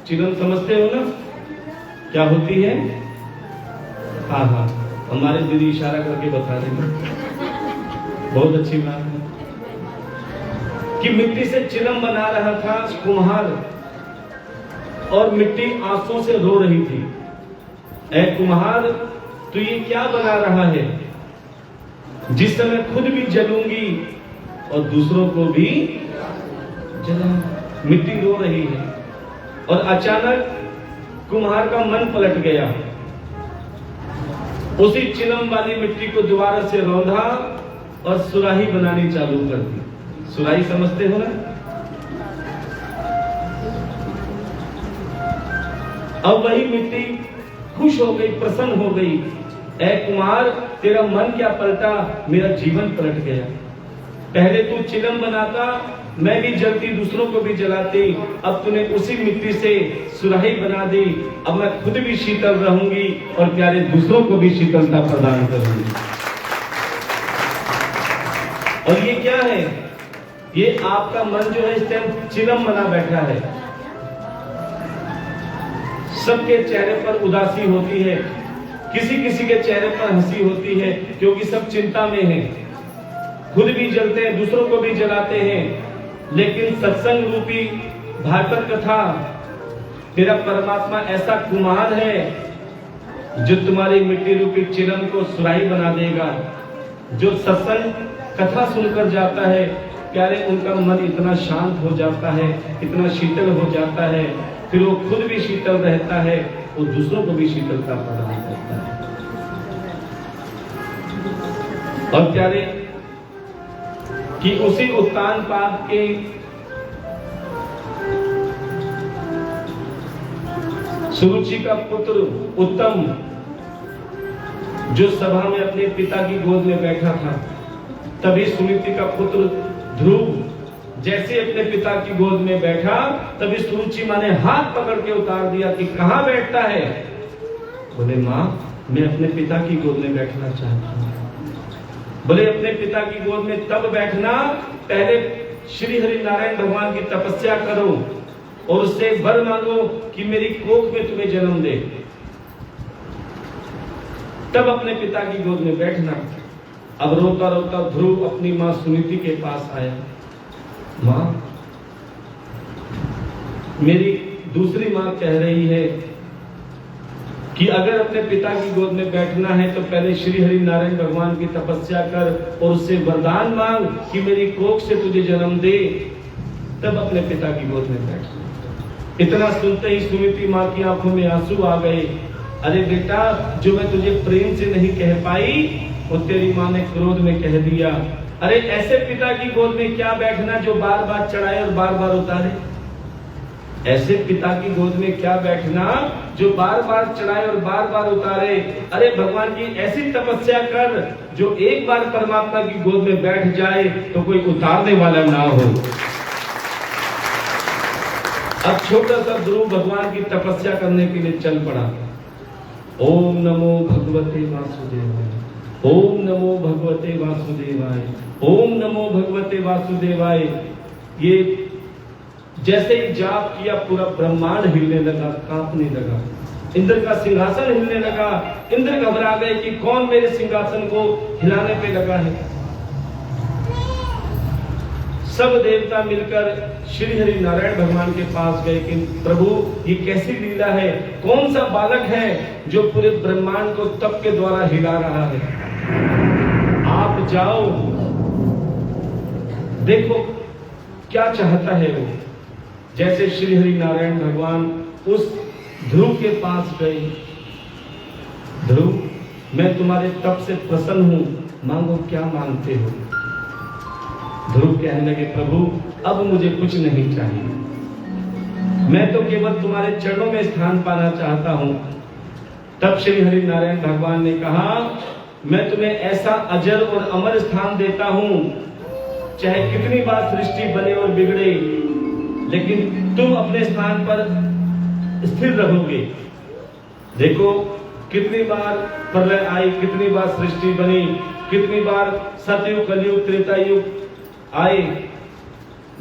चिलम समझते हो ना क्या होती है? हाँ हाँ, हमारे दीदी इशारा करके बता देंगे, बहुत अच्छी बात है। कि मिट्टी से चिलम बना रहा था कुम्हार, और मिट्टी आंसुओं से रो रही थी। ऐ कुम्हार, तू ये क्या बना रहा है? जिस समय खुद भी जलूंगी और दूसरों को भी जलाऊंगी। मिट्टी रो रही है, और अचानक कुम्हार का मन पलट गया। उसी चिलम वाली मिट्टी को दोबारा से रौंधा और सुराही बनानी चालू कर दी। सुराही समझते हो ना? अब वही मिट्टी खुश हो गई, प्रसन्न हो गई। ऐ कुमार, तेरा मन क्या पलटा? मेरा जीवन पलट गया। पहले तू चिलम बनाता, मैं भी जलती, दूसरों को भी जलाती। अब तूने उसी मिट्टी से सुराही बना दी। अब मैं खुद भी शीतल रहूंगी और प्यारे दूसरों को भी शीतलता प्रदान करूंगी। और ये क्या है? ये आपका मन जो है इस टाइम चिलम बना बैठा है। सबके चेहरे पर उदासी होती है, किसी किसी के चेहरे पर हंसी होती है, क्योंकि सब चिंता में हैं। खुद भी जलते हैं, दूसरों को भी जलाते हैं। लेकिन सत्संग रूपी भागवत कथा, तेरा परमात्मा ऐसा कुम्हार है जो तुम्हारी मिट्टी रूपी चिलम को सुराही बना देगा। जो सत्संग कथा सुनकर जाता है, प्यारे उनका मन इतना शांत हो जाता है, इतना शीतल हो जाता है, फिर वो खुद भी शीतल रहता है, वो दूसरों को भी शीतलता प्रदान करता है। और प्यारे कि उसी उत्तानपाद के सुरुचि का पुत्र उत्तम, जो सभा में अपने पिता की गोद में बैठा था, तभी सुनीति का पुत्र ध्रुव जैसे अपने पिता की गोद में बैठा, तभी सुरुचि माँ ने हाथ पकड़ के उतार दिया कि कहाँ बैठता है। बोले माँ, मैं अपने पिता की गोद में बैठना चाहता हूँ। बोले अपने पिता की गोद में तब बैठना, पहले श्री हरि नारायण भगवान की तपस्या करो और उससे वर मांगो कि मेरी कोख में तुम्हें जन्म दे, तब अपने पिता की गोद में बैठना। अब रोता रोता ध्रुव अपनी मां सुनीति के पास आया। मां, मेरी दूसरी मां कह रही है कि अगर अपने पिता की गोद में बैठना है तो पहले श्री हरि नारायण भगवान की तपस्या कर और उससे वरदान मांग कि मेरी कोख से तुझे जन्म दे, तब अपने पिता की गोद में बैठ। इतना सुनते ही सुनीति मां की आंखों में आंसू आ गए। अरे बेटा, जो मैं तुझे प्रेम से नहीं कह पाई वो तेरी मां ने क्रोध में कह दिया। अरे ऐसे पिता की गोद में क्या बैठना जो बार बार चढ़ाए और बार बार उतारे। ऐसे पिता की गोद में क्या बैठना जो बार बार चढ़ाए और बार बार उतारे। अरे भगवान की ऐसी तपस्या कर जो एक बार परमात्मा की गोद में बैठ जाए तो कोई उतारने वाला ना हो। अब छोटा सा ध्रुव भगवान की तपस्या करने के लिए चल पड़ा। ओम नमो भगवते वासुदेवाय, ओम नमो भगवते वासुदेवाय, ओम नमो भगवते वासुदेवाय। ये जैसे ही जाप किया पूरा ब्रह्मांड हिलने लगा, कांपने लगा। इंद्र का सिंहासन हिलने लगा। इंद्र घबरा गए कि कौन मेरे सिंहासन को हिलाने पे लगा है। सब देवता मिलकर श्री हरि नारायण भगवान के पास गए कि प्रभु ये कैसी लीला है, कौन सा बालक है जो पूरे ब्रह्मांड को तप के द्वारा हिला रहा है। आप जाओ देखो क्या चाहता है वो। जैसे श्री हरि नारायण भगवान उस ध्रुव के पास गए। ध्रुव, मैं तुम्हारे तप से प्रसन्न हूं, मांगो क्या मांगते हो। ध्रुव कहने लगे प्रभु अब मुझे कुछ नहीं चाहिए, मैं तो केवल तुम्हारे चरणों में स्थान पाना चाहता हूं। तब श्री हरि नारायण भगवान ने कहा मैं तुम्हें ऐसा अजर और अमर स्थान देता हूं, चाहे कितनी बार सृष्टि बने और बिगड़े लेकिन तुम अपने स्थान पर स्थिर रहोगे। देखो कितनी बार प्रलय आई, कितनी बार सृष्टि बनी, कितनी बार सतयुग कलयुग त्रेता युग आए,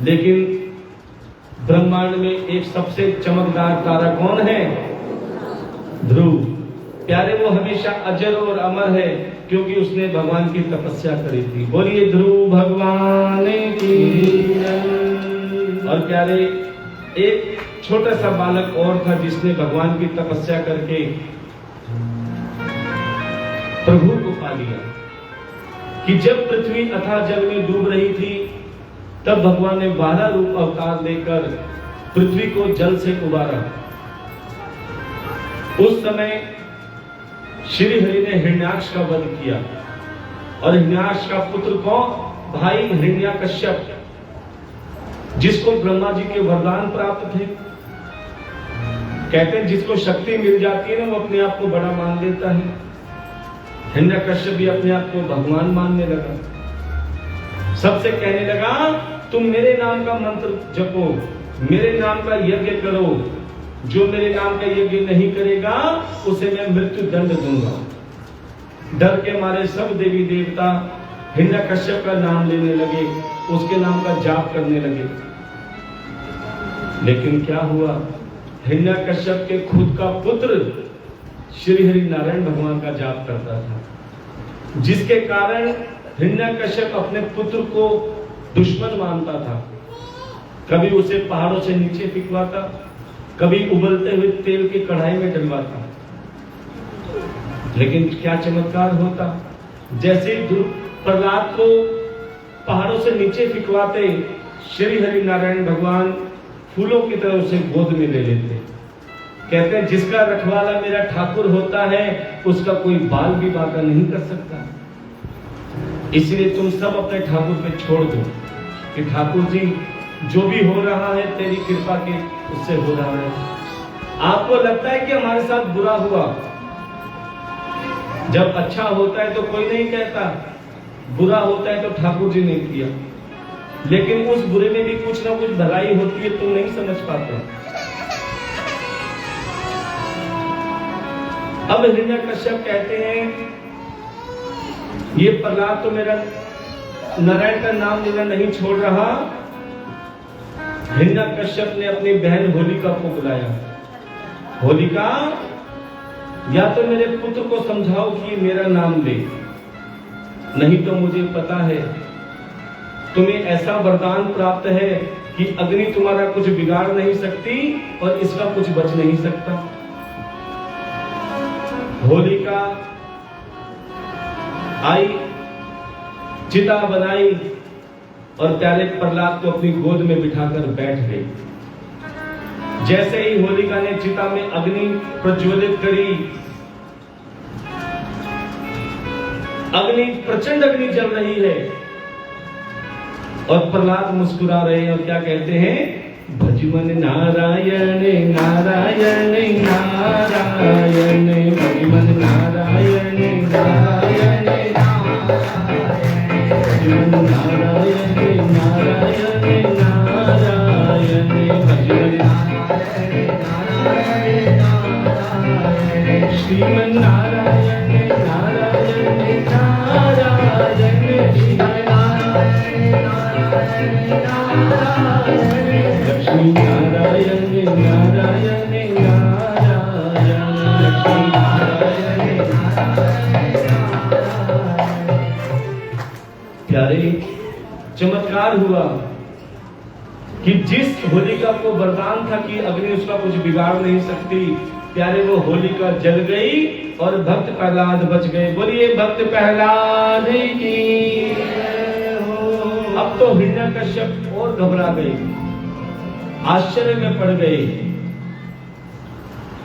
लेकिन ब्रह्मांड में एक सबसे चमकदार तारा कौन है? ध्रुव। प्यारे वो हमेशा अजर और अमर है क्योंकि उसने भगवान की तपस्या करी थी। बोलिए ध्रुव भगवान की। और प्यारे एक छोटा सा बालक और था जिसने भगवान की तपस्या करके प्रभु को पा लिया कि जब पृथ्वी अथाह जल में डूब रही थी तब भगवान ने 12 रूप अवतार लेकर पृथ्वी को जल से उबारा। उस समय श्री हरि ने हिरण्याक्ष का वध किया और हिरण्याक्ष का पुत्र कौन? भाई हिरण्याकश्यप, जिसको ब्रह्मा जी के वरदान प्राप्त थे। कहते हैं जिसको शक्ति मिल जाती है ना वो अपने आप को बड़ा मान लेता है। हिरण्याकश्यप भी अपने आप को भगवान मानने लगा। सबसे कहने लगा तुम मेरे नाम का मंत्र जपो, मेरे नाम का यज्ञ करो, जो मेरे नाम का यज्ञ नहीं करेगा उसे मैं मृत्यु दंड दूंगा। डर के मारे सब देवी देवता हिरण्याकश्यप का नाम लेने लगे, उसके नाम का जाप करने लगे। लेकिन क्या हुआ? हिरण्याकश्यप के खुद का पुत्र श्री हरि नारायण भगवान का जाप करता था, जिसके कारण हिरण्याकश्यप अपने पुत्र को दुश्मन मानता था। कभी उसे पहाड़ों से नीचे फेंकवाता, कभी उबलते हुए तेल की कढ़ाई में डलवाता। लेकिन क्या चमत्कार होता, जैसे प्रहलाद को पहाड़ों से नीचे फेंकवाते, श्री हरि नारायण भगवान फूलों की तरह उसे गोद में ले लेते। कहते हैं जिसका रखवाला मेरा ठाकुर होता है उसका कोई बाल भी बांका नहीं कर सकता। इसलिए तुम सब अपने ठाकुर पे छोड़ दो कि ठाकुर जी जो भी हो रहा है तेरी कृपा के उससे हो रहा है। आपको लगता है कि हमारे साथ बुरा हुआ, जब अच्छा होता है तो कोई नहीं कहता, बुरा होता है तो ठाकुर जी ने किया, लेकिन उस बुरे में भी कुछ ना कुछ भलाई होती है, तुम नहीं समझ पाते। अब हिरण्यकश्यप कहते हैं ये प्रहलाद तो मेरा नारायण का नाम लेना नहीं छोड़ रहा। हिरण्यकश्यप ने अपनी बहन होलिका को बुलाया। होलिका, या तो मेरे पुत्र को समझाओ कि मेरा नाम ले, नहीं तो मुझे पता है तुम्हें ऐसा वरदान प्राप्त है कि अग्नि तुम्हारा कुछ बिगाड़ नहीं सकती और इसका कुछ बच नहीं सकता। होलिका आई, चिता बनाई और प्यारे प्रहलाद को अपनी गोद में बिठाकर बैठ गई। जैसे ही होलिका ने चिता में अग्नि प्रज्वलित करी, अग्नि, प्रचंड अग्नि जल रही है और प्रहलाद मुस्कुरा रहे हैं और क्या कहते हैं, भजमन नारायण नारायण नारायण, भजमन नारायण नारायण भजमन नारायण नारायण नारायण, भजमन श्रीमन नारायण नारायण नारायण, लक्ष्मी नारायण नारायण नारायण, लक्ष्मी नारायण प्यारे, चमत्कार हुआ कि जिस होलिका को वरदान था कि अग्नि उसका कुछ बिगाड़ नहीं सकती, प्यारे वो होलिका जल गई और भक्त प्रहलाद बच गए। बोलिए भक्त प्रहलाद की। अब तो हिरण्यकश्यप और घबरा गए, आश्चर्य में पड़ गए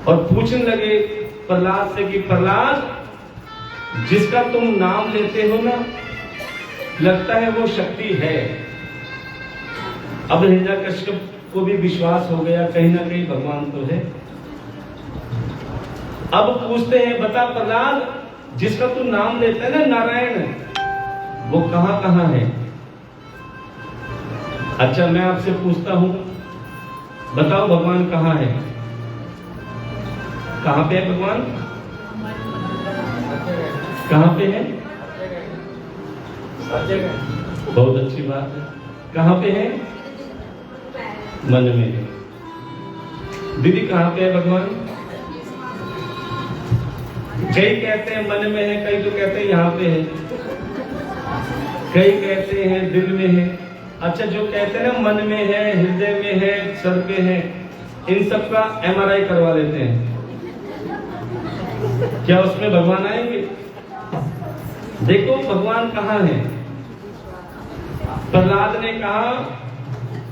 और पूछने लगे प्रहलाद से कि प्रहलाद, जिसका तुम नाम लेते हो ना, लगता है वो शक्ति है। अब हिरण्यकश्यप को भी विश्वास हो गया कहीं ना कहीं भगवान तो है। अब पूछते हैं, बता प्रहलाद, जिसका तू नाम लेता है ना नारायण, वो कहां कहां है? अच्छा मैं आपसे पूछता हूं, बताओ भगवान कहां है? कहां पे है भगवान? कहां पे है? बहुत अच्छी बात है। कहां पे है? मन में है। दीदी कहां पे है भगवान? कई कहते हैं मन में है, कई तो कहते हैं यहाँ पे है, कई कहते हैं दिल में है। अच्छा, जो कहते हैं ना मन में है, हृदय में है, सर पे है, इन सब का MRI करवा लेते हैं। क्या उसमें भगवान आएंगे? देखो भगवान कहाँ है। प्रहलाद ने कहा,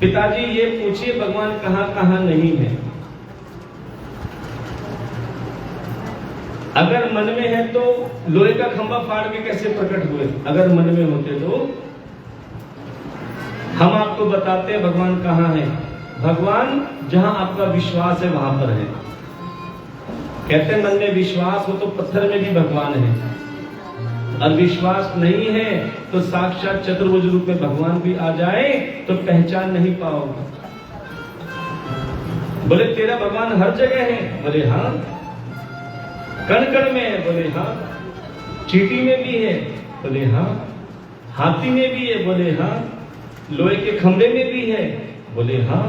पिताजी ये पूछिए भगवान कहाँ कहाँ नहीं है। अगर मन में है तो लोहे का खंभा फाड़ के कैसे प्रकट हुए? अगर मन में होते तो हम आपको बताते हैं भगवान कहाँ है। भगवान जहां आपका विश्वास है वहां पर है। कहते हैं मन में विश्वास हो तो पत्थर में भी भगवान है, और विश्वास नहीं है तो साक्षात चतुर्भुज रूप में भगवान भी आ जाए तो पहचान नहीं पाओगे। बोले तेरा भगवान हर जगह है? बोले हाँ। कण कण में है? बोले हाँ। चींटी में भी है? बोले हाँ। हाथी में भी है? बोले हाँ। लोहे के खंभे में भी है? बोले हाँ।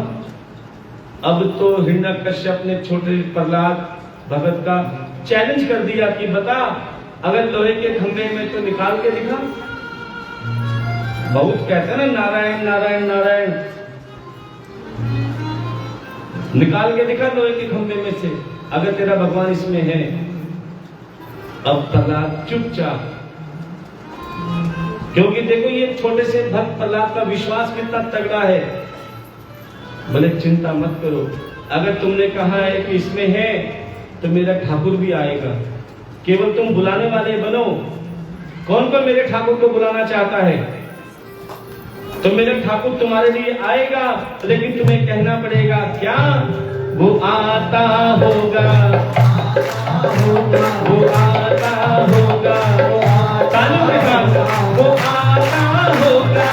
अब तो हिरण्यकश्यप ने छोटे प्रहलाद भगत का चैलेंज कर दिया कि बता, अगर लोहे के खंभे में तो निकाल के दिखा। बहुत कहते हैं ना नारायण नारायण नारायण, निकाल के दिखा लोहे के खंभे में से, अगर तेरा भगवान इसमें है। अब प्रहलाद चुपचाप, क्योंकि देखो ये छोटे से भक्त प्रहलाद का विश्वास कितना तगड़ा है। बोले चिंता मत करो, अगर तुमने कहा है कि इसमें है तो मेरा ठाकुर भी आएगा, केवल तुम बुलाने वाले बनो। कौन कौन मेरे ठाकुर को बुलाना चाहता है? तो मेरे ठाकुर तुम्हारे लिए आएगा, लेकिन तुम्हें कहना पड़ेगा क्या? वो आता होगा, वो आता होगा, तालियों के साथ वो आता होगा, वो आता होगा,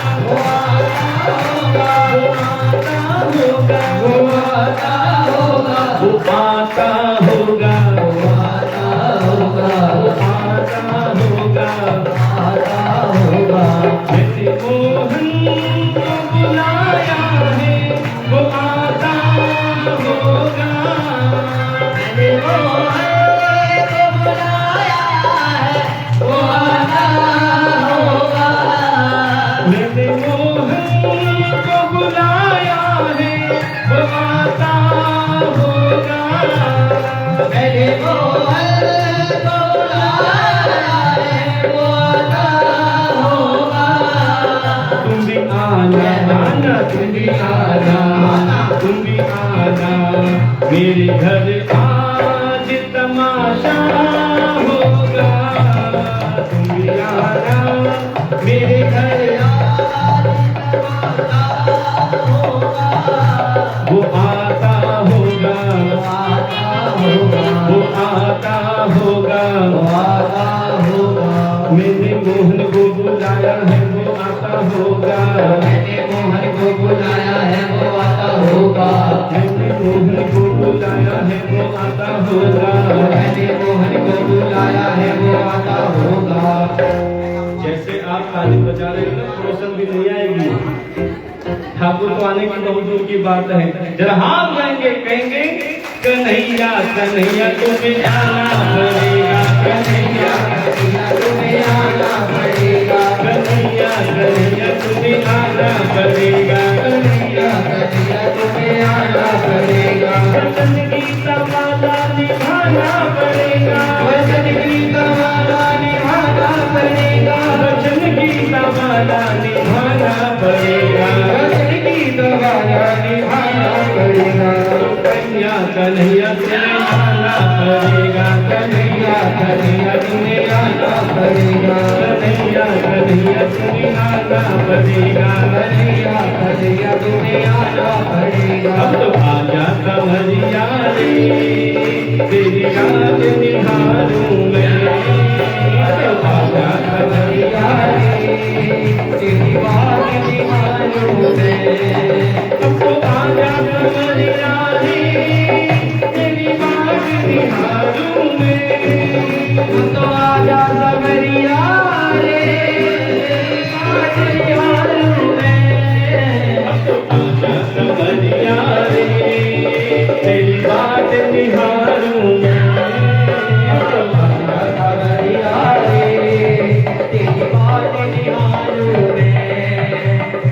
वो आता होगा, वो आता होगा, वो आता होगा, वो आता होगा, आता होगा। जैसे मोहन को बुलाया है वो आता होगा, मैंने मोहन को बुलाया है वो आता होगा, मैंने मोहन को बुलाया है वो आता होगा, मैंने मोहन को बुलाया है वो आता होगा। तुम भी आना, आना, तुम भी आना, तुम भी आना मेरे घर आज तमाशा होगा, तुम भी आना मेरे घर आज तमाशा होगा, वो आता होगा, आता होगा, वो आता होगा, आता होगा। मैंने मोहन को बुलाया है वो आता होगा, मैंने मोहन को बुलाया है वो आता होगा, मैंने मोहन को बुलाया है वो आता होगा, मैंने मोहन को बुलाया है वो आता होगा। जैसे आप ताली बजा रहे हो ना, रोशन भी नहीं आएगी। ठाकुर को आने की बहुत दूर की बात है। जरा हाथ गाएंगे, कहेंगे कन्हैया कन्हैया तुम्हें आना पड़ेगा, कन्हैया कन्हैया तुम्हें आना पड़ेगा, कन्हैया कन्हैया तुम्हें आना पड़ेगा, कन्हैया कन्हैया तुम्हें आना पड़ेगा। वचन गीता माला निभाना पड़ेगा, वचन गीता माला निभाना पड़ेगा, वचन गीता माला निभाना पड़ेगा, वचन गीता माला निभाना पड़ेगा। कन्हैया कन्हैया तुम्हें आना पड़ेगा, कन्हैया कन्हैया तुम्हें आना पड़ेगा, कन्हैया कन्हैया तुम्हें आना पड़ेगा, कन्हैया कन्हैया तुम्हें आना पड़ेगा। अब तो आजा कन्हैया रे, तेरी याद निहारूं मैं, अब तो आजा कन्हैया रे, तेरी बात निहारूं मैं, अब तो आजा कन्हैया रे, तेरी बात निहारूं मैं, अब तो आजा कन्हैया रे, बात निहारूं मैं, अब तो आजा कन्हैया रे, तेरी बात निहारूं मैं, अब तो आजा कन्हैया रे, तेरी बात निहारूं मैं।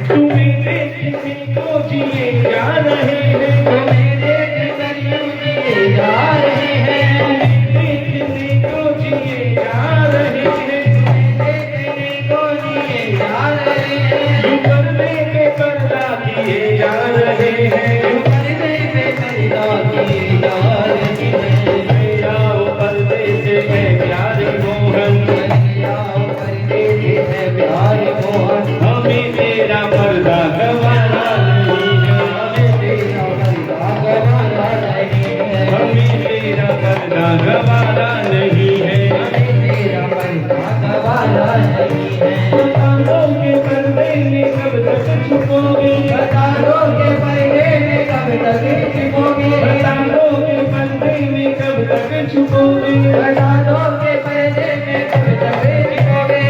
तुम्हें देखने को जिए जा रहे हैं, तुम्हें देखकर यूं जिए जा रहे हैं, तुम्हें देखने को जिए जा रहे हैं, तुम्हें देखने को जिए जा रहे हैं। यूं पर्दे पे पर्दा किए जा रहे हैं, यूं पर्दे पे पर्दा किए जा रहे हैं। मेरा वो पर्दे से है प्यार मोहन, मेरा वो पर्दे से है प्यार मोहन, हमें तेरा पर्दा गवारा नहीं है, हमें तेरा पर्दा गवारा नहीं है, हमें तेरा पर्दा गवारा नहीं है, हमें तेरा पर्दा गवारा नहीं है। बताओ के पर्दे में कब तक छुपोगे, बताओ के पर्दे में कब तक छुपोगे, बताओ के पर्दे में कब तक छुपोगे, बताओ के पर्दे में कब तक छुपोगे।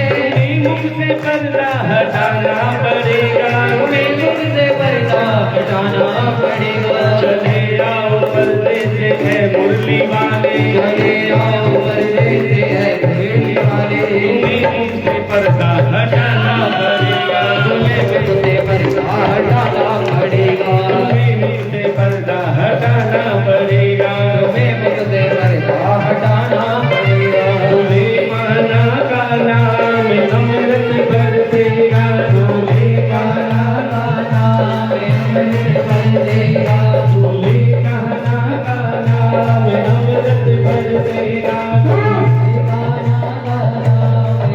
मुझसे पर्दा हटाना पड़ेगा, मुझसे पर्दा हटाना पड़ेगा। चले आओ पर्दे से है मुरली वाले, चले आओ पर्दे से है मुरली वाले। तुम्हें मुझसे पर्दा हटाना पड़ेगा, तुम्हें मुझसे पर्दा हटाना पड़ेगा, तुम्हें मुझसे पर्दा हटाना पड़ेगा, तुम्हें मुझसे पर्दा हटाना पड़ेगा। तुम्हें माना का नाम अमृत भर देगा, तुम्हें माना का नाम अमृत भर देगा, तुम्हें कहना का नाम अमृत भर देगा, तुम्हें कहना का नाम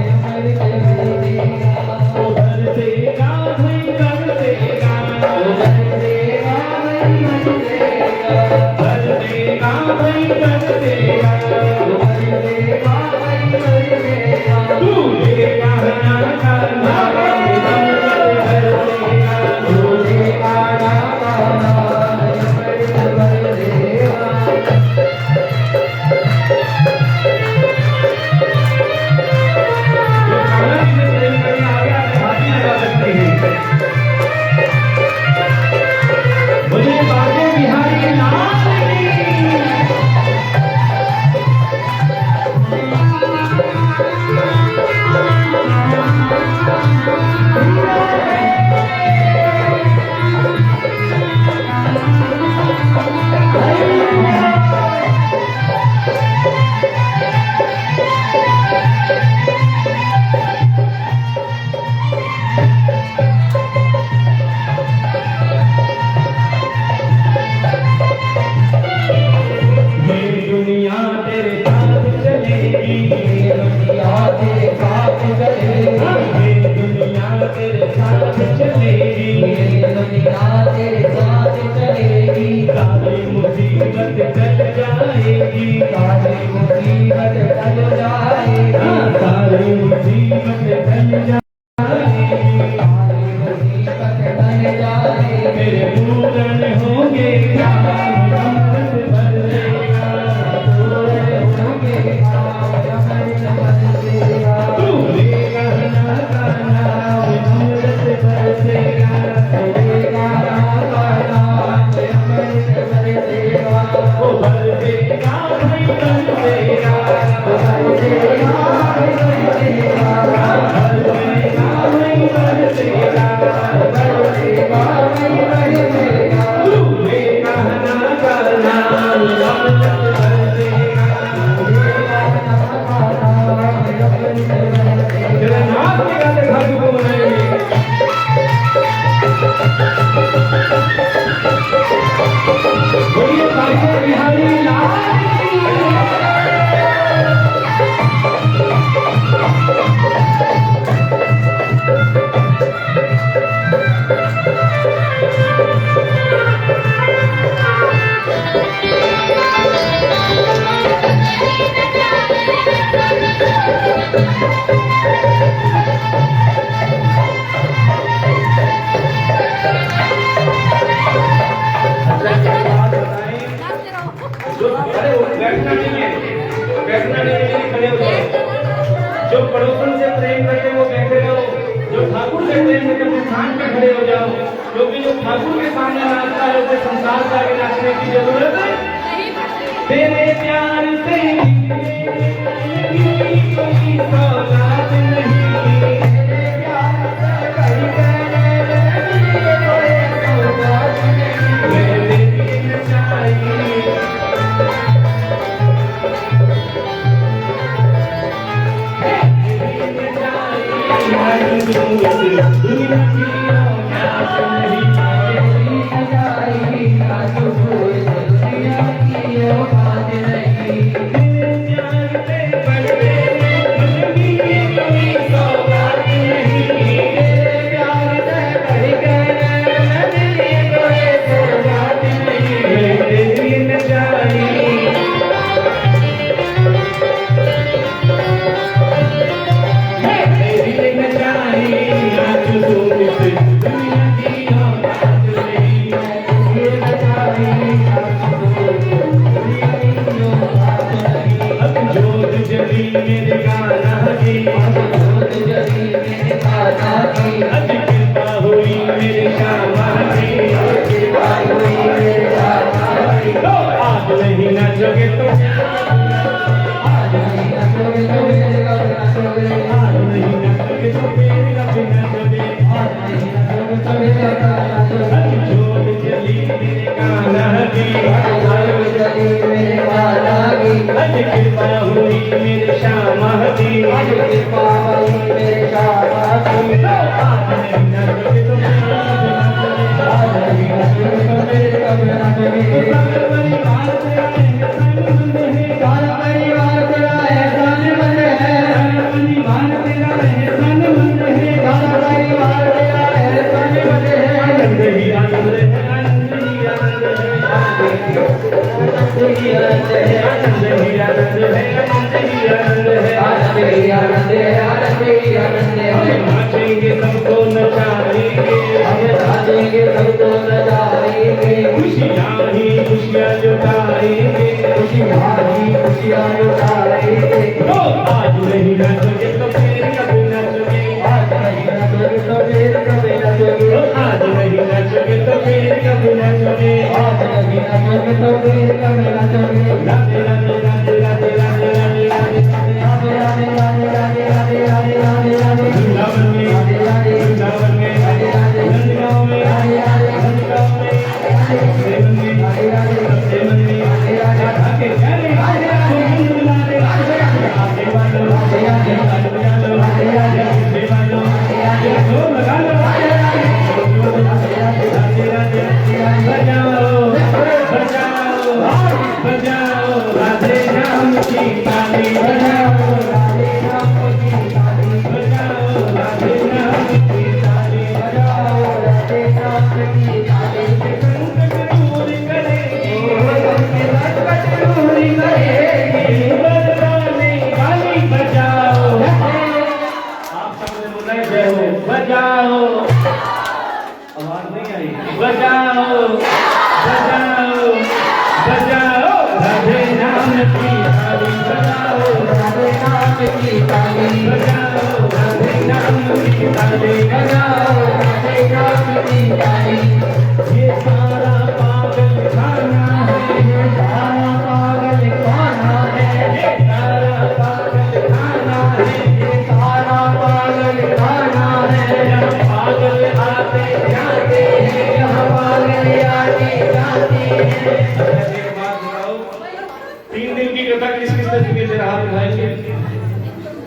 जो पड़ोसन से प्रेम करते वो बैठे रहो, जो ठाकुर से प्रेम करते अपने स्थान पे खड़े हो जाओ, क्योंकि जो ठाकुर के सामने नाचता है उसे संसार से आगे नाचने की जरूरत है। तेरे प्यार से कोई सौगात नहीं, तेरे प्यार से कोई सौगात नहीं, मेरे दिल चाहिए।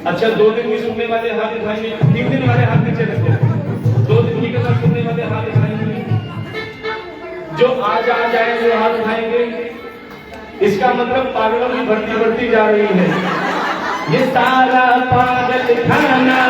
अच्छा 2 दिन की सुनने वाले हाथ उठाएंगे, 3 दिन वाले हाथ नीचे रखो। 2 दिन की कथा सुनने वाले हाथ उठाएंगे, जो आज आ जाए वो हाथ उठाएंगे। इसका मतलब पागलों की भर्ती बढ़ती जा रही है। ये सारा पागल खाना